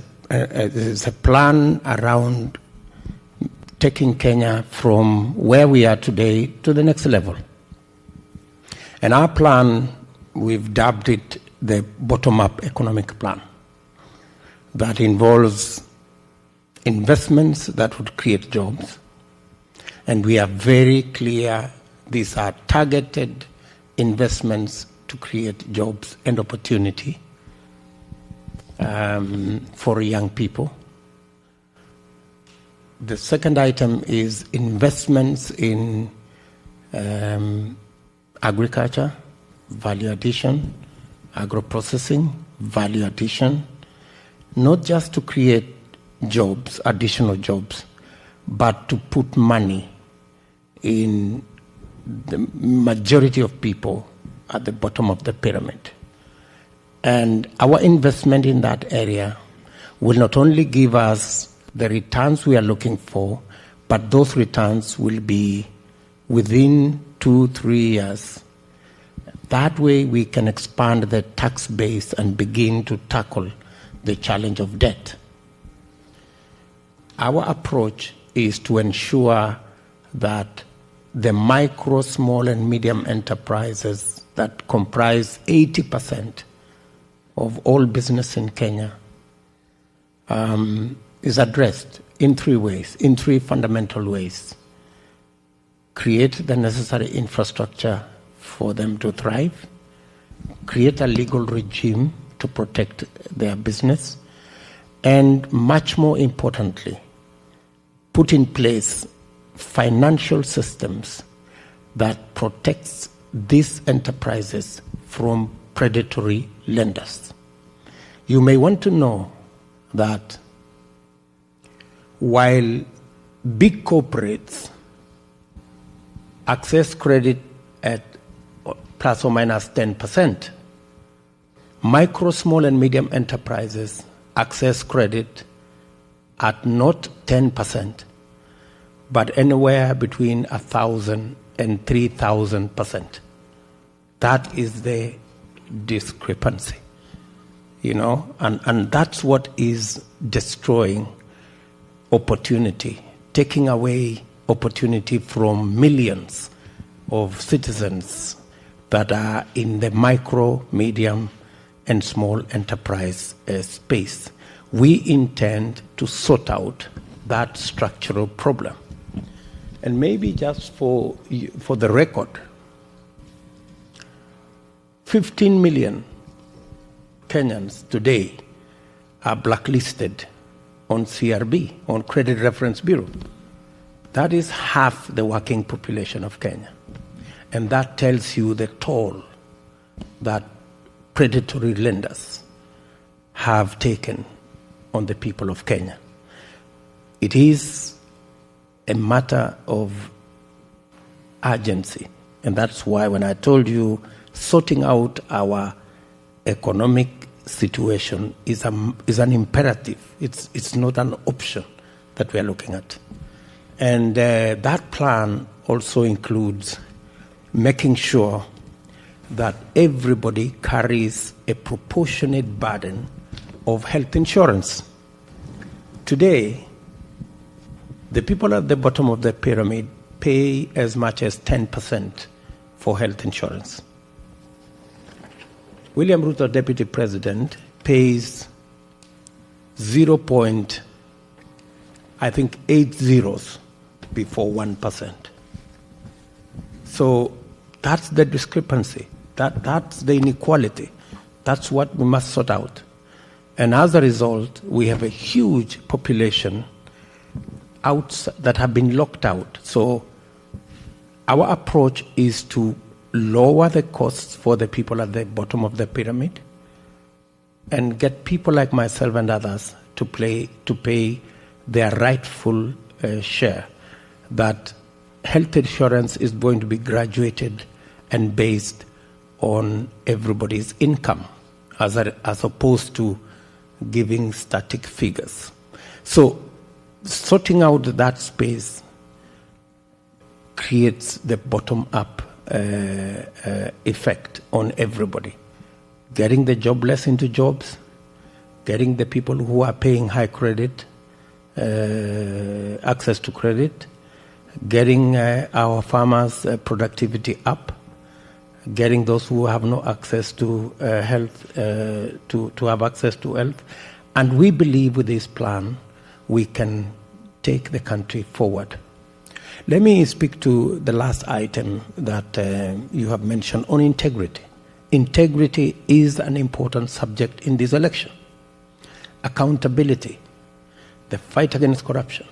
a plan around taking Kenya from where we are today to the next level. And our plan, we've dubbed it the bottom-up economic plan that involves investments that would create jobs. And we are very clear these are targeted investments to create jobs and opportunity for young people. The second item is investments in agriculture, value addition, agro-processing, value addition, not just to create jobs, additional jobs, but to put money in the majority of people at the bottom of the pyramid. And our investment in that area will not only give us the returns we are looking for, but those returns will be within 2-3 years. That way we can expand the tax base and begin to tackle the challenge of debt. Our approach is to ensure that the micro, small, and medium enterprises that comprise 80% of all business in Kenya is addressed in three fundamental ways. Create the necessary infrastructure for them to thrive, create a legal regime to protect their business, and much more importantly, put in place financial systems that protects these enterprises from predatory lenders. You may want to know that while big corporates access credit at plus or minus 10%, micro, small, and medium enterprises access credit at not 10%, but anywhere between 1,000 and 3,000%. That is the discrepancy, and that's what is destroying opportunity, taking away opportunity from millions of citizens that are in the micro, medium, and small enterprise space. We intend to sort out that structural problem. And maybe just for the record, 15 million Kenyans today are blacklisted on CRB, on Credit Reference Bureau. That is half the working population of Kenya. And that tells you the toll that predatory lenders have taken on the people of Kenya. It is a matter of urgency. And that's why when I told you sorting out our economic situation is an imperative. It's not an option that we are looking at. And that plan also includes making sure that everybody carries a proportionate burden of health insurance. Today, the people at the bottom of the pyramid pay as much as 10% for health insurance. William Ruto, Deputy President, pays 0.80 before 1%. So that's the discrepancy. That's the inequality. That's what we must sort out. And as a result, we have a huge population that have been locked out. So our approach is to lower the costs for the people at the bottom of the pyramid and get people like myself and others to pay their rightful share. That health insurance is going to be graduated and based on everybody's income as opposed to giving static figures. So sorting out that space creates the bottom-up effect on everybody. Getting the jobless into jobs, getting the people who are paying high credit access to credit, getting our farmers' productivity up, getting those who have no access to health to have access to health. And we believe with this plan we can take the country forward. Let me speak to the last item that you have mentioned on integrity. Integrity is an important subject in this election. Accountability, the fight against corruption,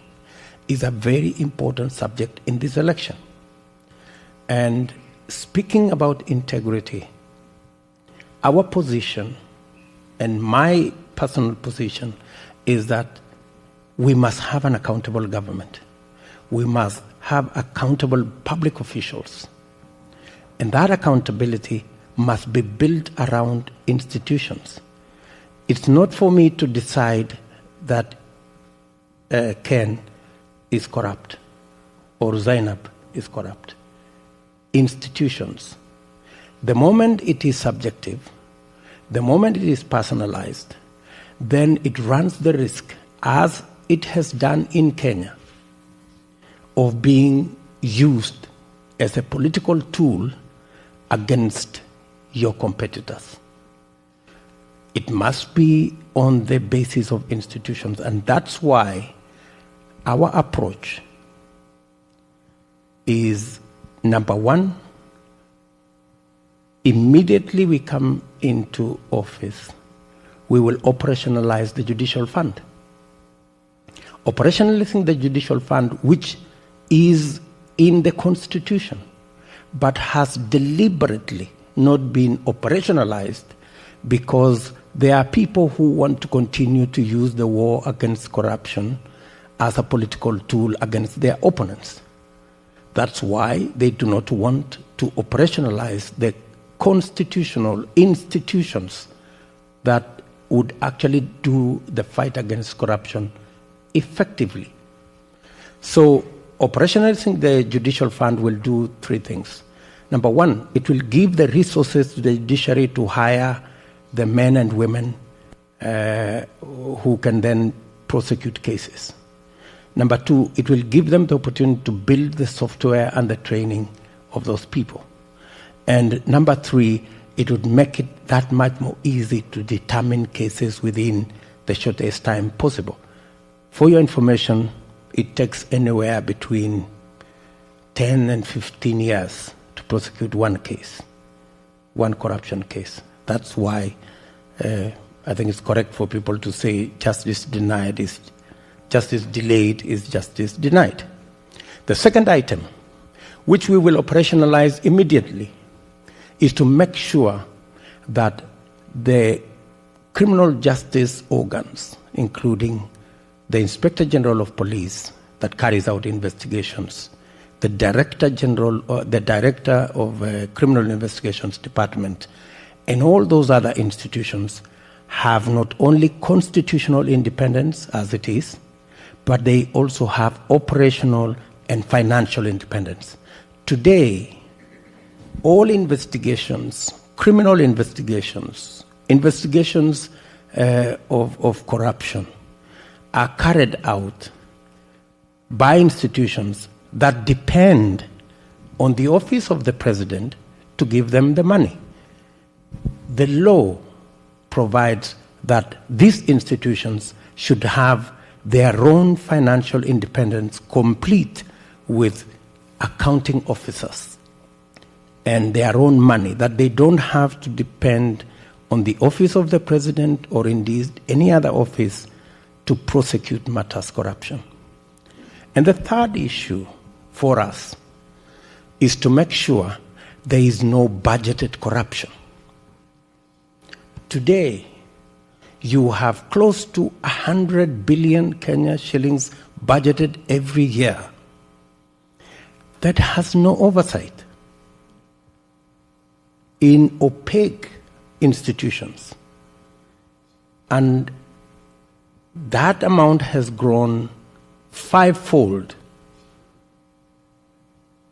is a very important subject in this election. And speaking about integrity, our position and my personal position is that we must have an accountable government. We must have accountable public officials. And that accountability must be built around institutions. It's not for me to decide that Ken is corrupt or Zainab is corrupt. Institutions. The moment it is subjective, the moment it is personalized, then it runs the risk, as it has done in Kenya, of being used as a political tool against your competitors. It must be on the basis of institutions, and that's why our approach is, number one, immediately we come into office, we will operationalize the judicial fund. Operationalizing the judicial fund, which is in the Constitution, but has deliberately not been operationalized because there are people who want to continue to use the war against corruption as a political tool against their opponents. That's why they do not want to operationalize the constitutional institutions that would actually do the fight against corruption effectively. So operationalizing the judicial fund will do three things. Number one, it will give the resources to the judiciary to hire the men and women who can then prosecute cases. Number two, it will give them the opportunity to build the software and the training of those people. And number three, it would make it that much more easy to determine cases within the shortest time possible. For your information, it takes anywhere between 10 and 15 years to prosecute one case, one corruption case. That's why I think it's correct for people to say justice denied is justice delayed is justice denied. The second item, which we will operationalize immediately, is to make sure that the criminal justice organs, including the Inspector General of Police that carries out investigations, the Director General, the Director of Criminal Investigations Department, and all those other institutions have not only constitutional independence as it is, but they also have operational and financial independence. Today, all investigations, criminal investigations, investigations of corruption are carried out by institutions that depend on the office of the president to give them the money. The law provides that these institutions should have their own financial independence, complete with accounting officers and their own money, that they don't have to depend on the office of the president or indeed any other office to prosecute matters corruption. And the third issue for us is to make sure there is no budgeted corruption. Today, you have close to 100 billion Kenya shillings budgeted every year that has no oversight in opaque institutions. And that amount has grown fivefold,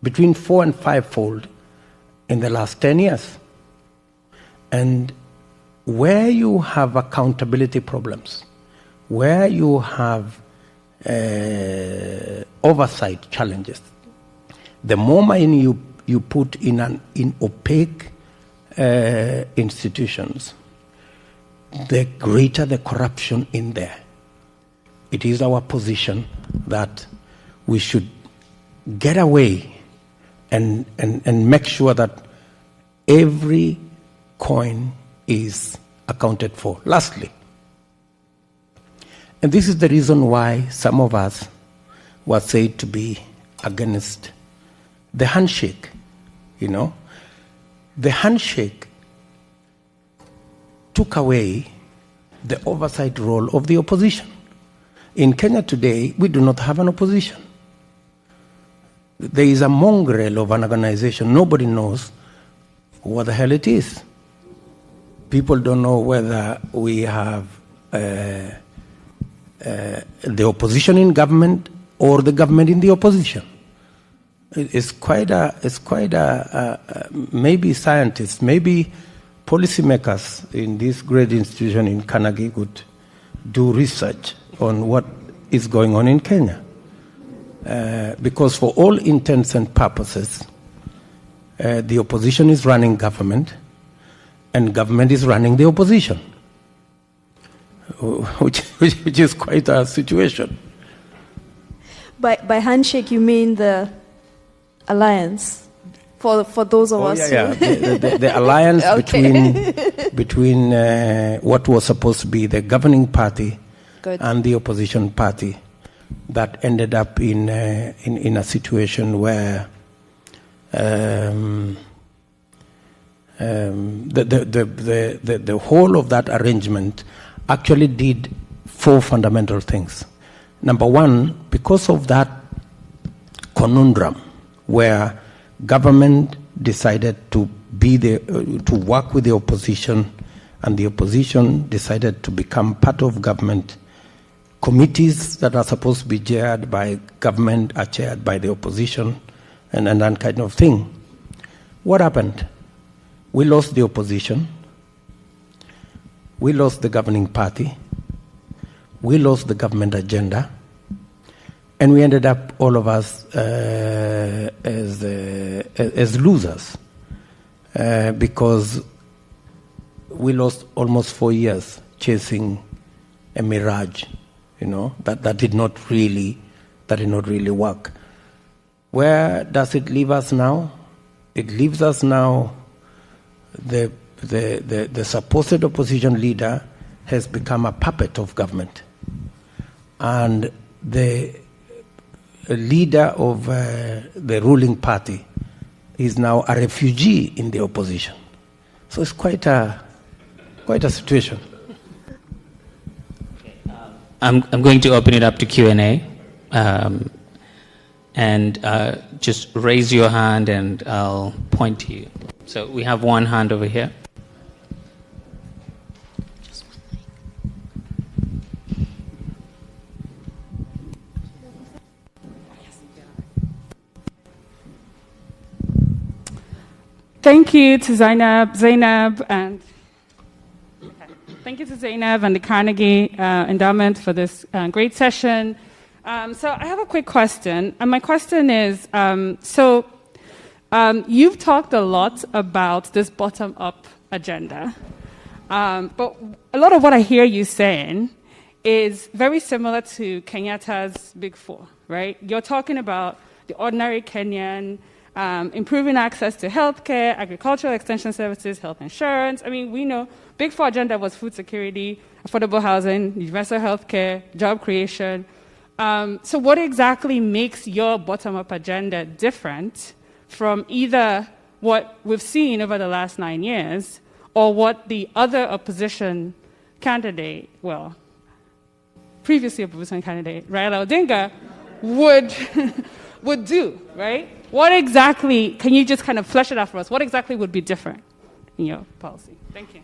between 4 and 5-fold in the last 10 years. And where you have accountability problems, where you have oversight challenges, the more money you put in opaque institutions, the greater the corruption in there. It is our position that we should get away and make sure that every coin is accounted for. Lastly, and this is the reason why some of us were said to be against the handshake. You know, the handshake took away the oversight role of the opposition. In Kenya today, we do not have an opposition. There is a mongrel of an organization. Nobody knows what the hell it is. People don't know whether we have the opposition in government or the government in the opposition. It's quite a maybe scientists, maybe policymakers in this great institution in Carnegie could do research on what is going on in Kenya. Because for all intents and purposes, the opposition is running government and government is running the opposition. which is quite a situation. By handshake, you mean the alliance? For those of us the alliance between what was supposed to be the governing party and the opposition party that ended up in a situation where the whole of that arrangement actually did 4 fundamental things. Number one, because of that conundrum where government decided to work with the opposition, and the opposition decided to become part of government, committees that are supposed to be chaired by government are chaired by the opposition, and that kind of thing. What happened? We lost the opposition, we lost the governing party, we lost the government agenda, and we ended up, all of us, as losers, because we lost almost 4 years chasing a mirage, that did not really work. Where does it leave us now? It leaves us now. The supposed opposition leader has become a puppet of government, and the leader of the ruling party is now a refugee in the opposition. So it's quite a situation. I'm going to open it up to Q&A, and just raise your hand and I'll point to you. So we have one hand over here. Thank you to Zainab, and the Carnegie Endowment for this great session. So I have a quick question, and my question is: you've talked a lot about this bottom-up agenda, but a lot of what I hear you saying is very similar to Kenyatta's Big Four, right? You're talking about the ordinary Kenyan. Improving access to healthcare, agricultural extension services, health insurance. I mean, we know Big Four agenda was food security, affordable housing, universal healthcare, job creation. So what exactly makes your bottom-up agenda different from either what we've seen over the last 9 years or what the other opposition candidate, previously opposition candidate, Raila Odinga, would do, right? What exactly, can you just kind of flesh it out for us? What exactly would be different in your policy? Thank you.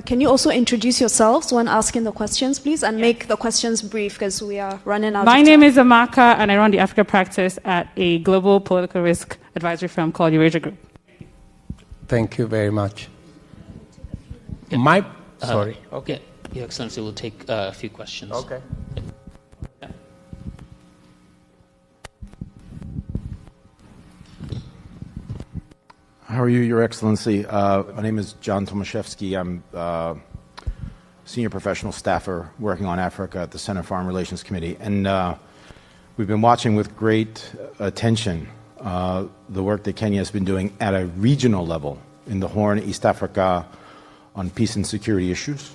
Can you also introduce yourselves when asking the questions, please, and make the questions brief because we are running out of time. My name is Amaka, and I run the Africa practice at a global political risk advisory firm called Eurasia Group. Thank you very much. Sorry. Okay. Your Excellency will take a few questions. Okay. How are you, Your Excellency? My name is John Tomaszewski. I'm senior professional staffer working on Africa at the Center Foreign Relations Committee. And we've been watching with great attention the work that Kenya has been doing at a regional level in the Horn, East Africa, on peace and security issues.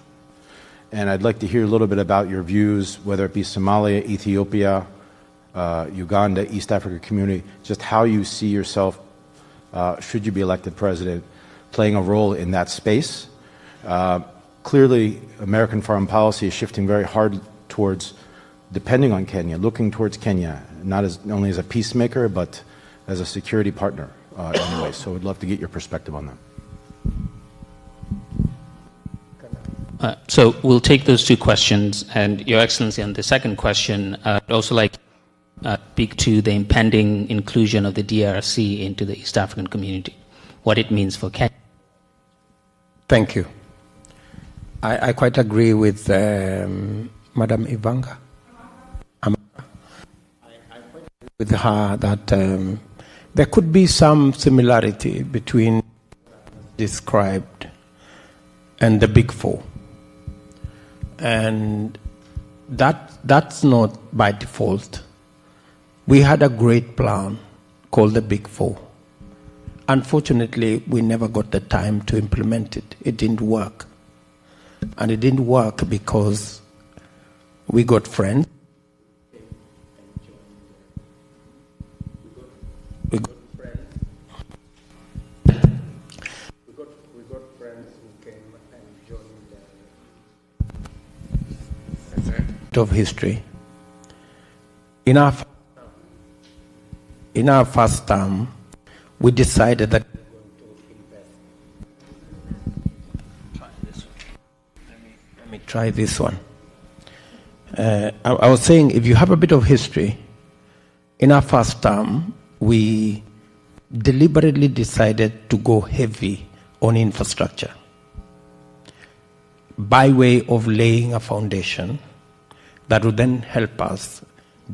And I'd like to hear a little bit about your views, whether it be Somalia, Ethiopia, Uganda, East Africa community, just how you see yourself, should you be elected president, playing a role in that space. Clearly, American foreign policy is shifting very hard towards depending on Kenya, looking towards Kenya, not only as a peacemaker, but as a security partner anyway. So I'd love to get your perspective on that. So we'll take those two questions. And Your Excellency, on the second question, I'd also like to speak to the impending inclusion of the DRC into the East African community, what it means for Kenya. Thank you. I quite agree with Madam Ivanga. I quite agree with her that there could be some similarity between described and the Big Four. And that's not by default. We had a great plan called the Big Four. Unfortunately, we never got the time to implement it. It didn't work. And it didn't work because we got friends. We got friends who came and joined of history. In our first term, we decided that we were going to invest. Let me try this one. I was saying, if you have a bit of history, in our first term, we deliberately decided to go heavy on infrastructure by way of laying a foundation that would then help us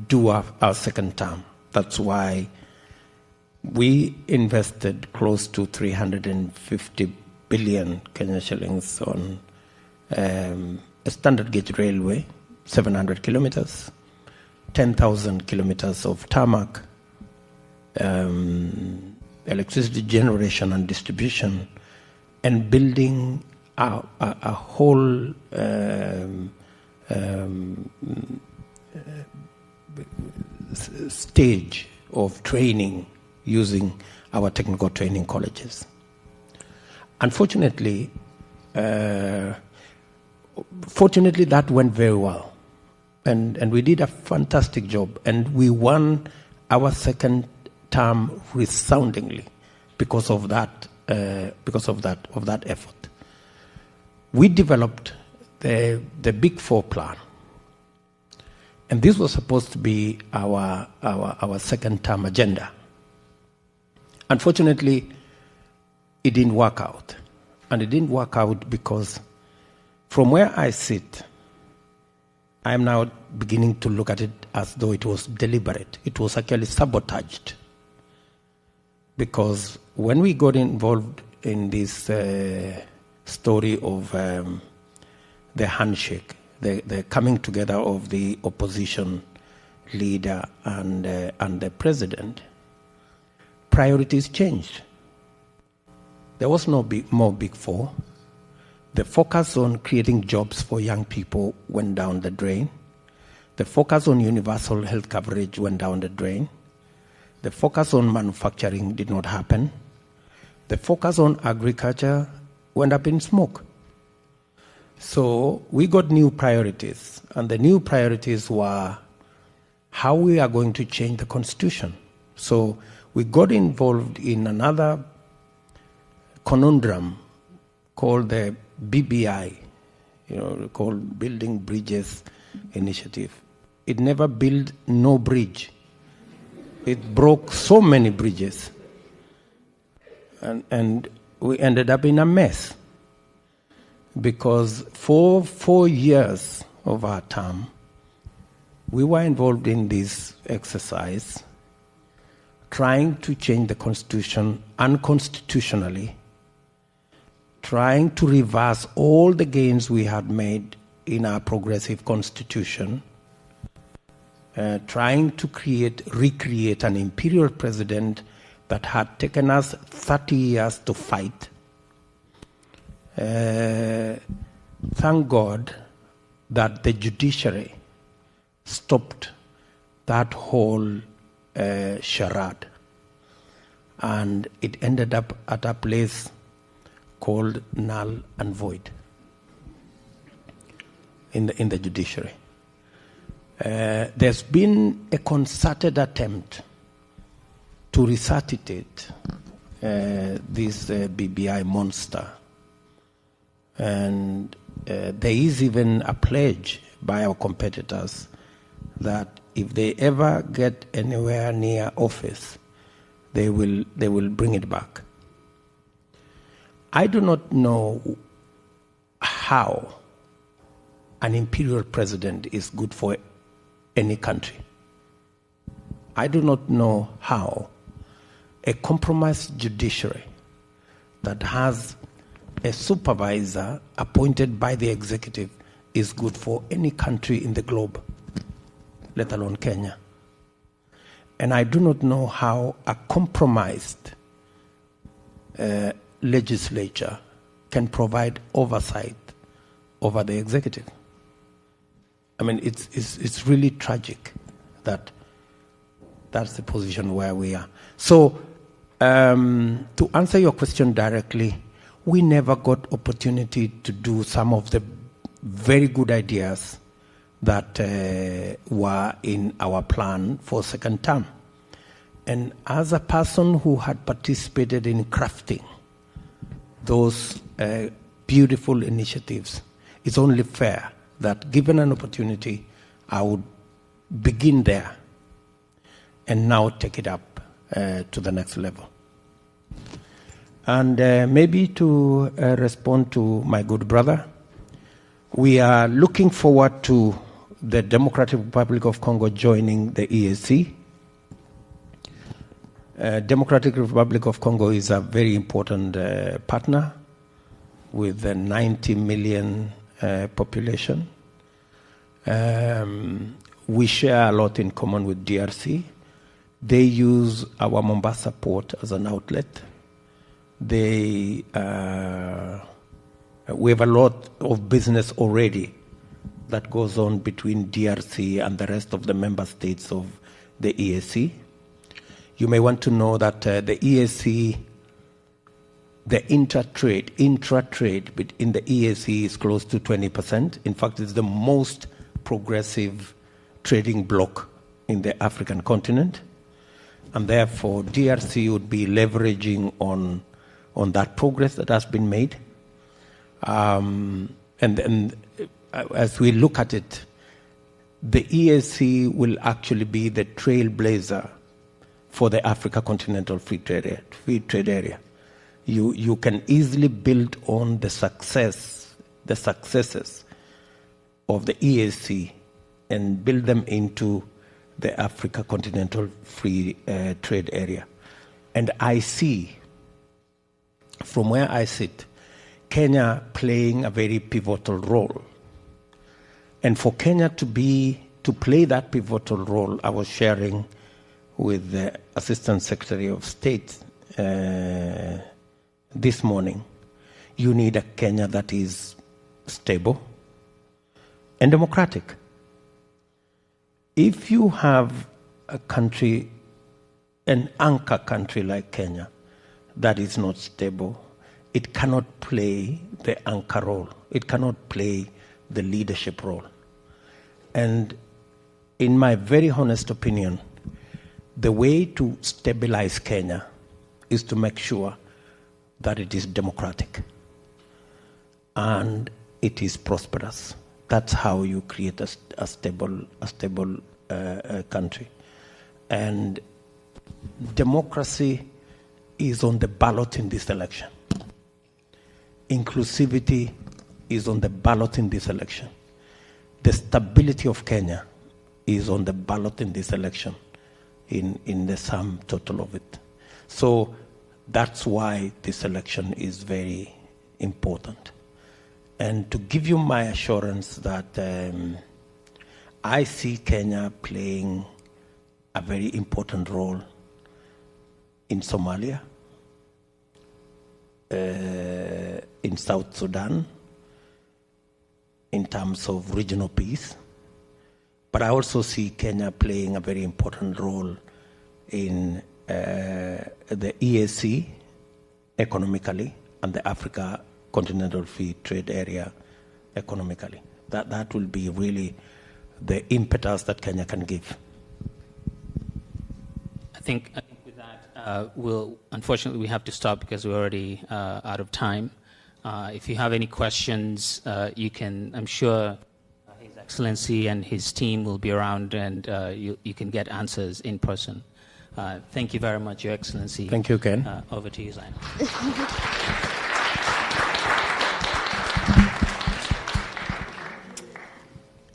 do our second term. That's why we invested close to 350 billion Kenyan shillings on a standard gauge railway, 700 kilometers, 10,000 kilometers of tarmac, electricity generation and distribution, and building a whole stage of training using our technical training colleges. Unfortunately, fortunately that went very well, and we did a fantastic job, and we won our second term resoundingly because of that effort. We developed the Big Four plan, and this was supposed to be our second term agenda. Unfortunately, it didn't work out. And it didn't work out because from where I sit, I am now beginning to look at it as though it was deliberate. It was actually sabotaged. Because when we got involved in this story of the handshake, the coming together of the opposition leader and the president, priorities changed. There was no more Big Four. The focus on creating jobs for young people went down the drain. The focus on universal health coverage went down the drain. The focus on manufacturing did not happen. The focus on agriculture went up in smoke. So we got new priorities, and the new priorities were how we are going to change the constitution. So we got involved in another conundrum called the BBI, called Building Bridges Initiative. It never built no bridge. It broke so many bridges. And we ended up in a mess. Because for 4 years of our term, we were involved in this exercise, trying to change the constitution unconstitutionally, trying to reverse all the gains we had made in our progressive constitution, trying to recreate an imperial president that had taken us 30 years to fight. Thank God that the judiciary stopped that whole charade, and it ended up at a place called null and void in the judiciary. There's been a concerted attempt to resuscitate this BBI monster. And there is even a pledge by our competitors that if they ever get anywhere near office, they will bring it back. I do not know how an imperial president is good for any country. I do not know how a compromised judiciary that has a supervisor appointed by the executive is good for any country in the globe, let alone Kenya. And I do not know how a compromised legislature can provide oversight over the executive. I mean, it's really tragic that that's the position where we are. So, to answer your question directly, we never got opportunity to do some of the very good ideas that were in our plan for second term. And as a person who had participated in crafting those beautiful initiatives, it's only fair that given an opportunity, I would begin there and now take it up to the next level. And maybe to respond to my good brother, we are looking forward to the Democratic Republic of Congo joining the EAC. Democratic Republic of Congo is a very important partner with a 90 million population. We share a lot in common with DRC. They use our Mombasa port as an outlet. We have a lot of business already that goes on between DRC and the rest of the member states of the EAC. You may want to know that the EAC, the intra-trade in the EAC is close to 20%. In fact, it's the most progressive trading bloc in the African continent. And therefore, DRC would be leveraging on that progress that has been made. And as we look at it, the EAC will actually be the trailblazer for the Africa Continental Free Trade Area. You can easily build on the successes of the EAC and build them into the Africa Continental Free Trade Area. And I see, from where I sit, Kenya playing a very pivotal role. And for Kenya to play that pivotal role, I was sharing with the Assistant Secretary of State this morning, you need a Kenya that is stable and democratic. If you have a country, an anchor country like Kenya, that is not stable, it cannot play the anchor role. It cannot play the leadership role. And in my very honest opinion, the way to stabilize Kenya is to make sure that it is democratic and it is prosperous. That's how you create a stable country. And democracy is on the ballot in this election. Inclusivity is on the ballot in this election. The stability of Kenya is on the ballot in this election, in the sum total of it. So that's why this election is very important. And to give you my assurance that I see Kenya playing a very important role in Somalia, in South Sudan, in terms of regional peace. But I also see Kenya playing a very important role in the EAC economically and the Africa Continental Free Trade Area economically. That will be really the impetus that Kenya can give. I think with that, unfortunately, we have to stop because we're already out of time. If you have any questions, you can, I'm sure His Excellency and his team will be around and you can get answers in person. Thank you very much, Your Excellency. Thank you, Ken. Over to you, Zainab.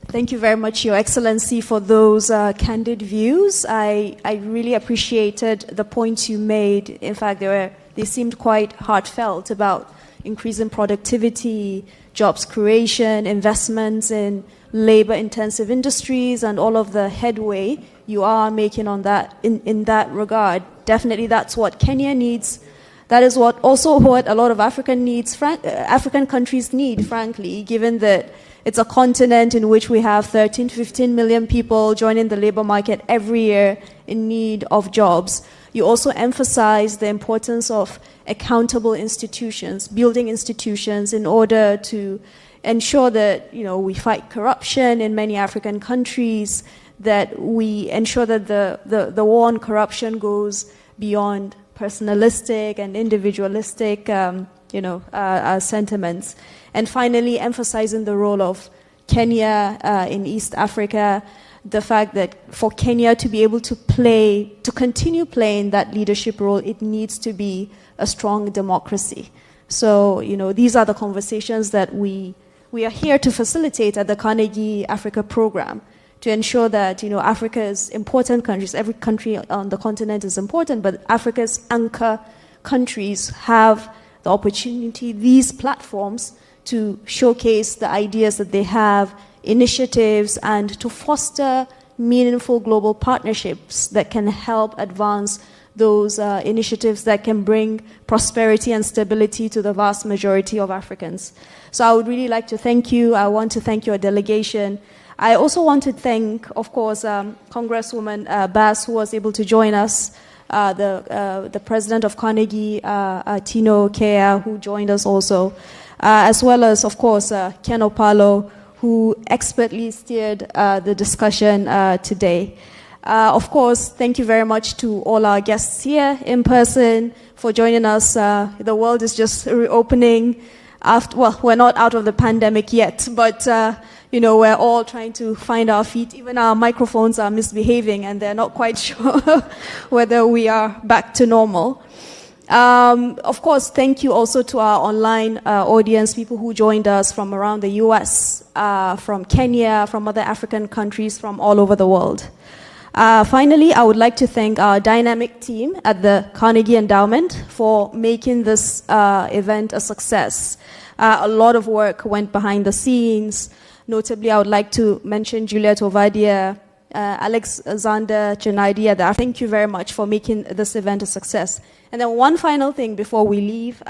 Thank you very much, Your Excellency, for those candid views. I really appreciated the points you made. In fact, they seemed quite heartfelt about increasing productivity, jobs creation, investments in labor-intensive industries, and all of the headway you are making on that in that regard. Definitely, that's what Kenya needs. That is what a lot of African countries need, frankly, given that it's a continent in which we have 13 to 15 million people joining the labor market every year in need of jobs. You also emphasize the importance of accountable institutions, building institutions in order to ensure that we fight corruption in many African countries, that we ensure that the war on corruption goes beyond personalistic and individualistic sentiments. And finally, emphasizing the role of Kenya in East Africa, the fact that for Kenya to be able to continue playing that leadership role, it needs to be a strong democracy. So, these are the conversations that we are here to facilitate at the Carnegie Africa program, to ensure that, Africa's important countries, every country on the continent is important, but Africa's anchor countries have the opportunity, these platforms, to showcase the ideas that they have, initiatives, and to foster meaningful global partnerships that can help advance those initiatives that can bring prosperity and stability to the vast majority of Africans. So I would really like to thank you. I want to thank your delegation. I also want to thank, of course, Congresswoman Bass, who was able to join us, the president of Carnegie, Tino Kea, who joined us also, as well as, of course, Ken Opalo, who expertly steered the discussion today. Of course, thank you very much to all our guests here in person for joining us. The world is just reopening. We're not out of the pandemic yet, but we're all trying to find our feet. Even our microphones are misbehaving, and they're not quite sure whether we are back to normal. Of course, thank you also to our online audience, people who joined us from around the US, from Kenya, from other African countries, from all over the world. Finally, I would like to thank our dynamic team at the Carnegie Endowment for making this event a success. A lot of work went behind the scenes. Notably, I would like to mention Juliet Ovadia, Alexander Chenaidi. Thank you very much for making this event a success. And then one final thing before we leave,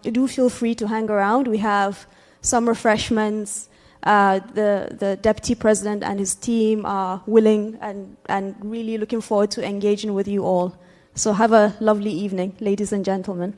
do feel free to hang around. We have some refreshments. The Deputy President and his team are willing and really looking forward to engaging with you all. So have a lovely evening, ladies and gentlemen.